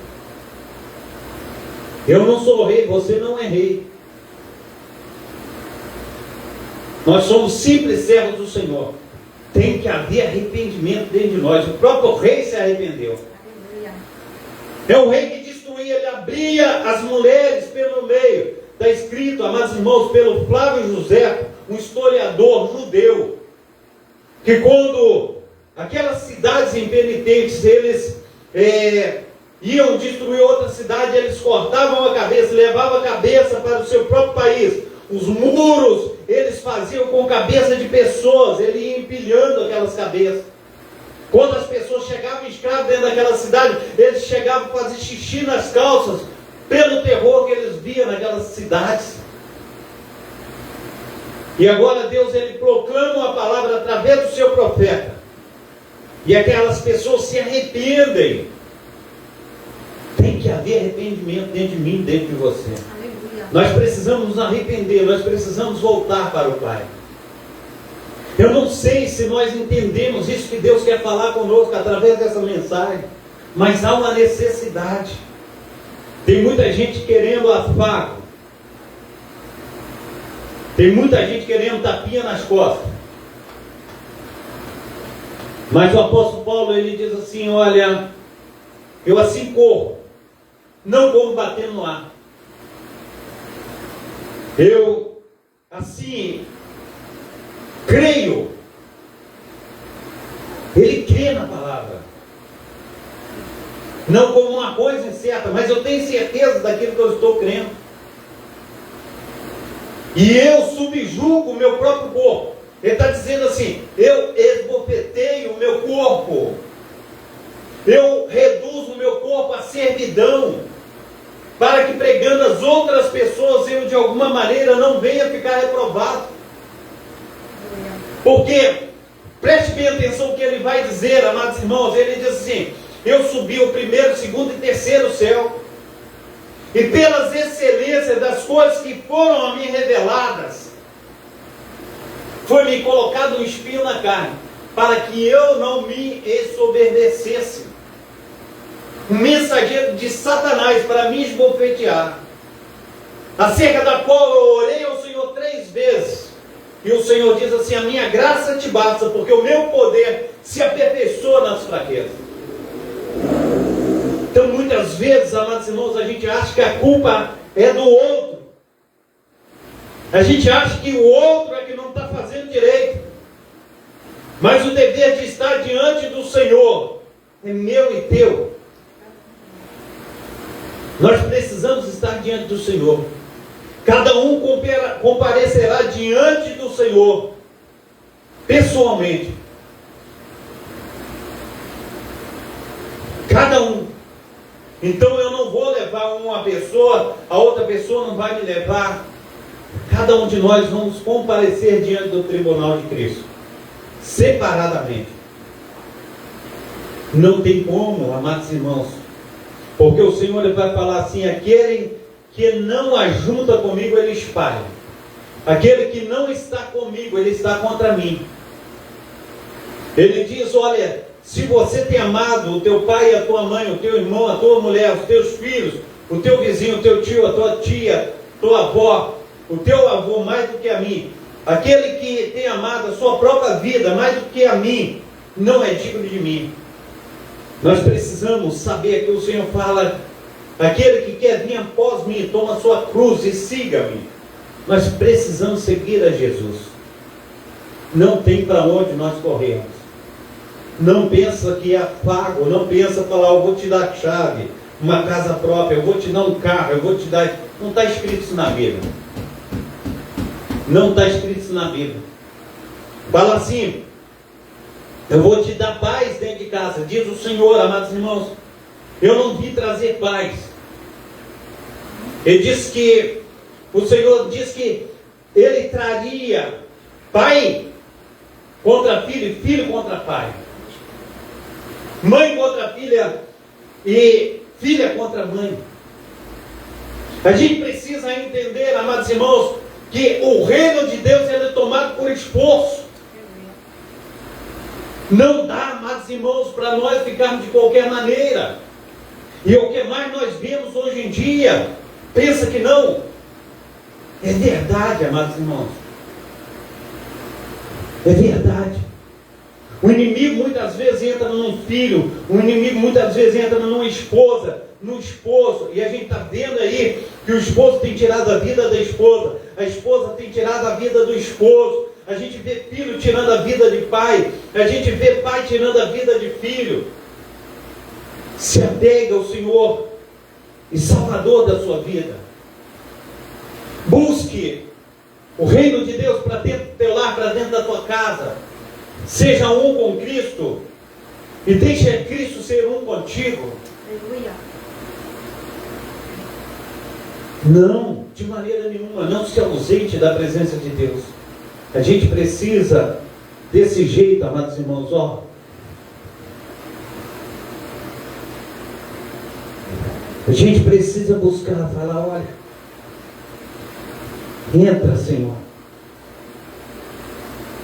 B: Eu não sou rei, você não é rei. Nós somos simples servos do Senhor. Tem que haver arrependimento dentro de nós. O próprio rei se arrependeu. É o rei que destruía, ele abria as mulheres pelo meio. Está escrito, amados irmãos, pelo Flávio José, um historiador judeu, que quando aquelas cidades impenitentes, eles iam destruir outra cidade, eles cortavam a cabeça, levavam a cabeça para o seu próprio país. Os muros, eles faziam com cabeça de pessoas, ele ia empilhando aquelas cabeças. Quando as pessoas chegavam escravos dentro daquela cidade, eles chegavam a fazer xixi nas calças, pelo terror que eles viam naquelas cidades. E agora Deus, ele proclama uma palavra através do seu profeta. E aquelas pessoas se arrependem. Tem que haver arrependimento dentro de mim, dentro de você. Aleluia. Nós precisamos nos arrepender, nós precisamos voltar para o Pai. Eu não sei se nós entendemos isso que Deus quer falar conosco através dessa mensagem, mas há uma necessidade. Tem muita gente querendo afago. Tem muita gente querendo tapinha nas costas. Mas o apóstolo Paulo, ele diz assim: olha, eu assim corro, não como batendo no ar. Eu assim creio. Ele crê na palavra. Não como uma coisa incerta, mas eu tenho certeza daquilo que eu estou crendo. E eu subjugo o meu próprio corpo. Ele está dizendo assim: eu esbofeteio o meu corpo. Eu reduzo o meu corpo à servidão, para que pregando as outras pessoas, eu de alguma maneira não venha ficar reprovado. Porque, preste bem atenção no que ele vai dizer, amados irmãos. Ele diz assim: eu subi o 1º, 2º e 3º céu. e pelas excelências das coisas que foram a mim reveladas, foi-me colocado um espinho na carne, para que eu não me ensoberbecesse. Um mensageiro de Satanás para me esbofetear, acerca da qual eu orei ao Senhor 3 vezes. E o Senhor diz assim: a minha graça te basta, porque o meu poder se aperfeiçoa nas fraquezas. Então, muitas vezes, amados irmãos, a gente acha que a culpa é do outro. A gente acha que o outro é que não está fazendo direito. Mas o dever de estar diante do Senhor é meu e teu. Nós precisamos estar diante do Senhor. Cada um comparecerá diante do Senhor, pessoalmente. Cada um. Então eu não vou levar uma pessoa, a outra pessoa não vai me levar. Cada um de nós vamos comparecer diante do tribunal de Cristo, separadamente. Não tem como, amados irmãos, porque o Senhor ele vai falar assim: aquele que não ajunta comigo, ele espalha. Aquele que não está comigo, ele está contra mim. Ele diz: olha, se você tem amado o teu pai e a tua mãe, o teu irmão, a tua mulher, os teus filhos, o teu vizinho, o teu tio, a tua tia, tua avó, o teu avô mais do que a mim, aquele que tem amado a sua própria vida mais do que a mim, não é digno de mim. Nós precisamos saber que o Senhor fala: aquele que quer vir após mim, toma a sua cruz e siga-me. Nós precisamos seguir a Jesus. Não tem para onde nós corremos. Não pensa que é pago, não pensa falar: eu vou te dar a chave, uma casa própria, eu vou te dar um carro, eu vou te dar... Não está escrito isso na Bíblia. Não está escrito isso na Bíblia. Fala assim: eu vou te dar paz dentro de casa. Diz o Senhor, amados irmãos, eu não vim trazer paz. Ele diz que, o Senhor diz que Ele traria pai contra filho, filho contra pai, mãe contra filha e filha contra mãe. A gente precisa entender, amados irmãos, que o reino de Deus é tomado por esforço. Não dá, amados irmãos, para nós ficarmos de qualquer maneira. E o que mais nós vemos hoje em dia, pensa que não, é verdade, amados irmãos. É verdade. O inimigo muitas vezes entra num filho, o inimigo muitas vezes entra numa esposa, no esposo, e a gente está vendo aí que o esposo tem tirado a vida da esposa, a esposa tem tirado a vida do esposo, a gente vê filho tirando a vida de pai, a gente vê pai tirando a vida de filho. Se apega ao Senhor e Salvador da sua vida. Busque o reino de Deus para dentro do teu lar, para dentro da tua casa. Seja um com Cristo e deixe Cristo ser um contigo.
A: Aleluia.
B: Não, de maneira nenhuma, não se ausente da presença de Deus. A gente precisa desse jeito, amados irmãos, ó. A gente precisa buscar, falar: olha, entra, Senhor.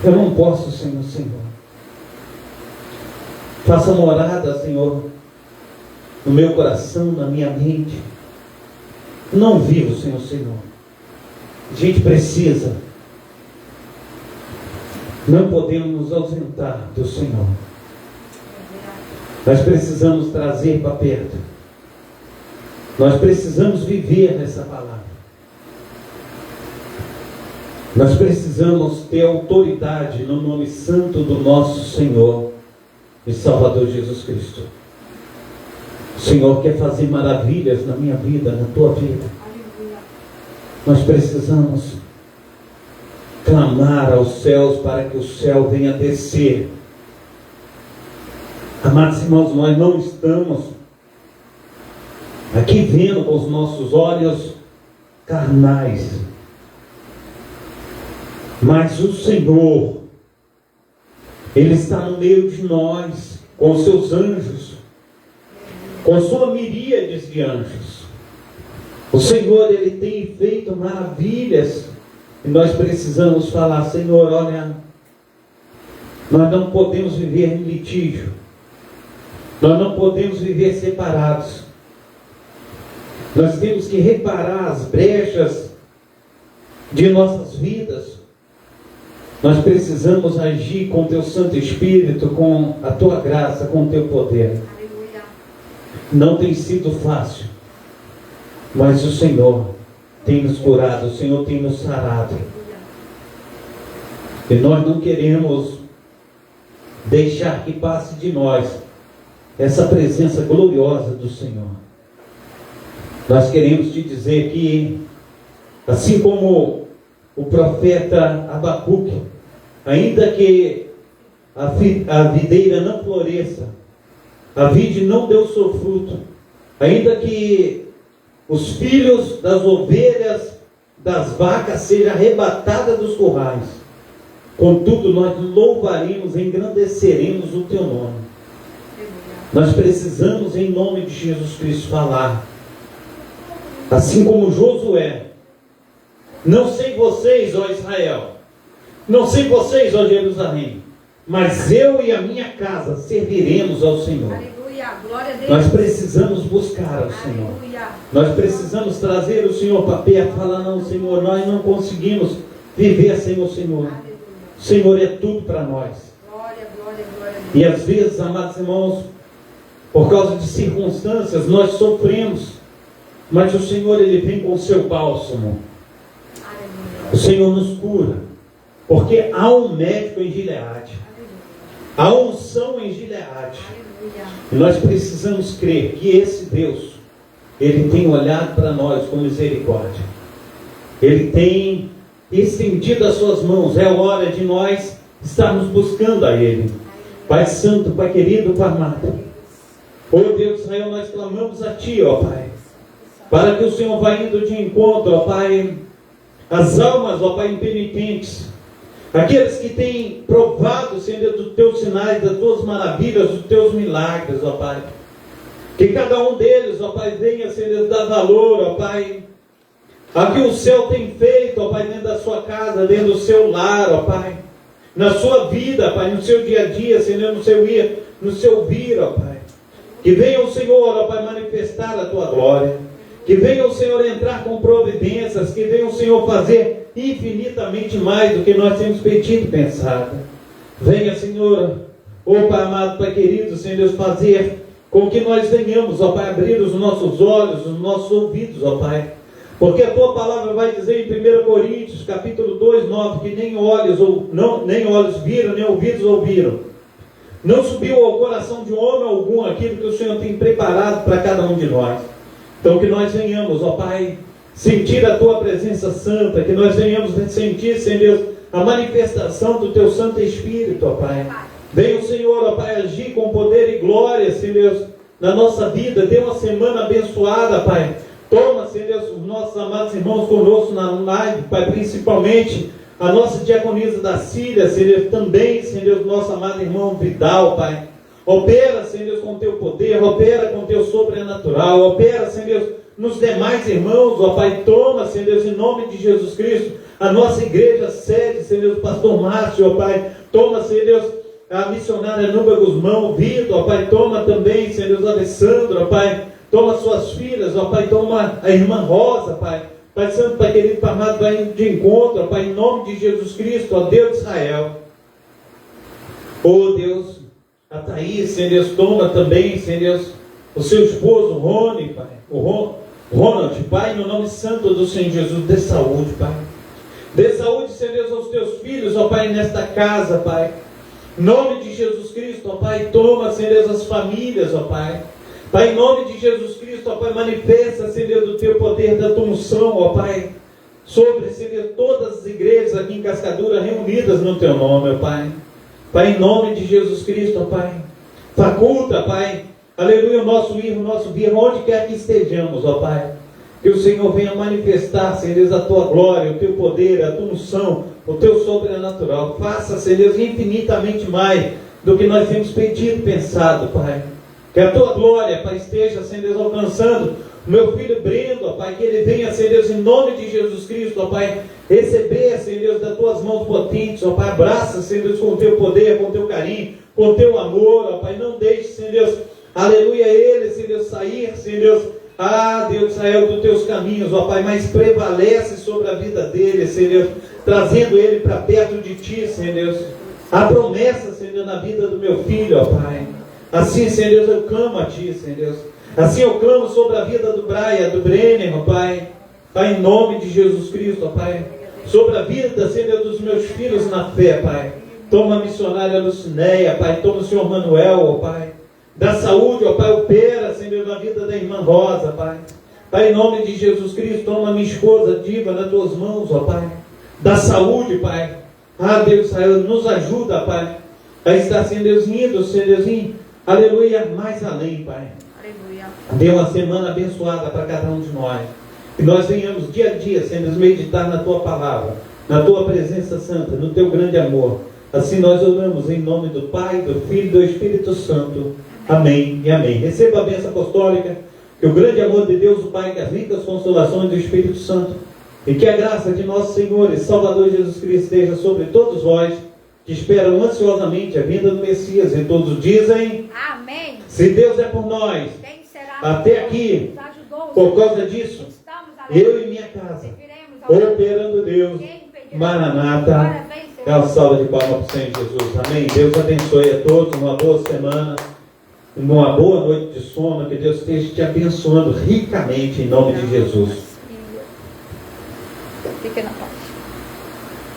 B: Eu não posso, Senhor. Faça morada, Senhor, no meu coração, na minha mente. Não vivo sem o Senhor. A gente precisa. Não podemos nos ausentar do Senhor. Nós precisamos trazer para perto. Nós precisamos viver nessa palavra. Nós precisamos ter autoridade no nome santo do nosso Senhor e Salvador Jesus Cristo. O Senhor quer fazer maravilhas na minha vida, na tua vida. Nós precisamos clamar aos céus para que o céu venha descer. Amados irmãos, nós não estamos aqui vendo com os nossos olhos carnais, mas o Senhor, Ele está no meio de nós, com os seus anjos, com sua miríade de anjos. O Senhor, Ele tem feito maravilhas. E nós precisamos falar: Senhor, olha, nós não podemos viver em litígio. Nós não podemos viver separados. Nós temos que reparar as brechas de nossas vidas. Nós precisamos agir com o Teu Santo Espírito, com a Tua graça, com o Teu poder.
A: Aleluia.
B: Não tem sido fácil, mas o Senhor tem nos curado, o Senhor tem nos sarado. E nós não queremos deixar que passe de nós essa presença gloriosa do Senhor. Nós queremos te dizer que, assim como o profeta Abacuque, ainda que a videira não floresça, a vide não deu seu fruto, ainda que os filhos das ovelhas, das vacas sejam arrebatadas dos currais, contudo nós louvaremos, engrandeceremos o teu nome. Nós precisamos, em nome de Jesus Cristo, falar assim como Josué: não sei vocês, ó Israel, não sei vocês, ó Jerusalém, mas eu e a minha casa serviremos ao Senhor.
A: Aleluia. Glória a Deus.
B: Nós precisamos buscar ao Senhor.
A: Aleluia.
B: Nós precisamos trazer o Senhor para perto, falar: não, Senhor, nós não conseguimos viver sem o Senhor.
A: Aleluia.
B: O Senhor é tudo para nós.
A: Glória, glória, glória a Deus.
B: E às vezes, amados irmãos, por causa de circunstâncias, nós sofremos, mas o Senhor, Ele vem com o seu bálsamo.
A: Aleluia.
B: O Senhor nos cura, porque há um médico em Gileade, há unção em Gileade.
A: Aleluia.
B: E nós precisamos crer que esse Deus, Ele tem olhado para nós com misericórdia. Ele tem estendido as suas mãos. É hora de nós estarmos buscando a Ele. Pai Santo, Pai querido, Pai amado, ó Deus de Israel, nós clamamos a Ti, ó Pai, para que o Senhor vá indo de encontro, ó Pai, as almas, ó Pai, impenitentes, aqueles que têm provado, Senhor, dos Teus sinais, das Tuas maravilhas, dos Teus milagres, ó Pai. Que cada um deles, ó Pai, venha, Senhor, dar valor, ó Pai, a que o céu tem feito, ó Pai, dentro da sua casa, dentro do seu lar, ó Pai, na sua vida, Pai, no seu dia a dia, Senhor, no seu ir, no seu vir, ó Pai. Que venha o Senhor, ó Pai, manifestar a Tua glória. Que venha o Senhor entrar com providências. Que venha o Senhor fazer infinitamente mais do que nós temos pedido e pensado. Venha, Senhor, ó Pai amado, Pai querido, Senhor Deus, fazer com que nós venhamos, ó Pai, abrir os nossos olhos, os nossos ouvidos, ó Pai. Porque a Tua palavra vai dizer em 1 Coríntios, capítulo 2, 9, que nem olhos viram, nem ouvidos ouviram. Não subiu ao coração de homem algum aquilo que o Senhor tem preparado para cada um de nós. Então que nós venhamos, ó Pai, sentir a Tua presença santa, que nós venhamos sentir, Senhor Deus, a manifestação do Teu Santo Espírito, ó Pai. Venha o Senhor, ó Pai, agir com poder e glória, Senhor Deus, na nossa vida. Dê uma semana abençoada, Pai. Toma, Senhor Deus, os nossos amados irmãos conosco na live, Pai, principalmente a nossa diaconisa da Síria, Senhor Deus, também, Senhor Deus, nosso amado irmão Vidal, Pai. Opera, Senhor Deus, com Teu poder, opera com Teu sobrenatural, opera, Senhor Deus, nos demais irmãos, ó Pai. Toma, Senhor Deus, em nome de Jesus Cristo, a nossa igreja sede, Senhor Deus, pastor Márcio, ó Pai. Toma, Senhor Deus, a missionária Nubia Guzmão, Vitor, ó Pai. Toma também, Senhor Deus, Alessandro, ó Pai. Toma suas filhas, ó Pai. Toma a irmã Rosa, Pai. Pai Santo, Pai querido, Pai amado, vai de encontro, ó Pai, em nome de Jesus Cristo, ó Deus de Israel. Ó Deus, a Thaís, Senhor Deus, toma também, Senhor Deus, o seu esposo, Rony, Pai, o Ronald, Pai, no nome santo do Senhor Jesus, dê saúde, Pai. Dê saúde, Senhor Deus, aos Teus filhos, ó Pai, nesta casa, Pai. Em nome de Jesus Cristo, ó Pai, toma, Senhor Deus, as famílias, ó Pai. Pai, em nome de Jesus Cristo, ó Pai, manifesta, Senhor Deus, do Teu poder, da Tua unção, ó Pai, sobre, Senhor Deus, todas as igrejas aqui em Cascadura reunidas no Teu nome, ó Pai. Pai, em nome de Jesus Cristo, ó Pai, faculta, Pai, aleluia, o nosso ir, o nosso vir, onde quer que estejamos, ó Pai, que o Senhor venha manifestar, Senhor Deus, a Tua glória, o Teu poder, a Tua unção, o Teu sobrenatural. Faça, Senhor Deus, infinitamente mais do que nós temos pedido e pensado, Pai. Que a Tua glória, Pai, esteja, Senhor Deus, alcançando o meu filho Brendo, ó Pai, que ele venha, Senhor Deus, em nome de Jesus Cristo, ó Pai, receber, Senhor Deus, das tuas mãos potentes, ó Pai, abraça, Senhor Deus, com o teu poder, com o teu carinho, com o teu amor, ó Pai, não deixe, Senhor Deus, aleluia, ele, Senhor Deus, sair, Senhor Deus, Deus, saiu dos teus caminhos, ó Pai, mas prevalece sobre a vida dele, Senhor Deus, trazendo ele para perto de Ti, Senhor Deus, a promessa, Senhor Deus, na vida do meu filho, ó Pai, assim, Senhor Deus, eu clamo a Ti, Senhor Deus, assim eu clamo sobre a vida do Brian, do Brenner, ó Pai, Pai, em nome de Jesus Cristo, ó Pai, sobre a vida, Senhor Deus, dos meus filhos na fé, Pai, toma a missionária Lucinéia, Pai, toma o Senhor Manuel, ó Pai, da saúde, ó Pai, opera, Senhor, na vida da irmã Rosa, Pai. Pai, em nome de Jesus Cristo, toma minha esposa Diva nas tuas mãos, ó Pai. Da saúde, Pai. Deus, nos ajuda, Pai, a estar, Senhor Deus, indo, Senhor Deus, aleluia, mais além, Pai. Aleluia. Dê uma semana abençoada para cada um de nós. Que nós venhamos dia a dia, Senhor Deus, meditar na Tua palavra, na Tua presença santa, no Teu grande amor. Assim nós oramos em nome do Pai, do Filho e do Espírito Santo. Amém e amém. Receba a bênção apostólica, que o grande amor de Deus, o Pai, que as ricas consolações do Espírito Santo, e que a graça de nosso Senhor e Salvador Jesus Cristo esteja sobre todos vós, que esperam ansiosamente a vinda do Messias, e todos dizem, amém. Se Deus é por nós, quem será até aqui, por causa disso, eu e minha casa, operando Deus, Maranata, é uma salva de palmas para o Senhor Jesus, amém. Deus abençoe a todos, uma boa semana, uma boa noite de sono, que Deus esteja te abençoando ricamente em nome de Jesus.
C: Fique na paz.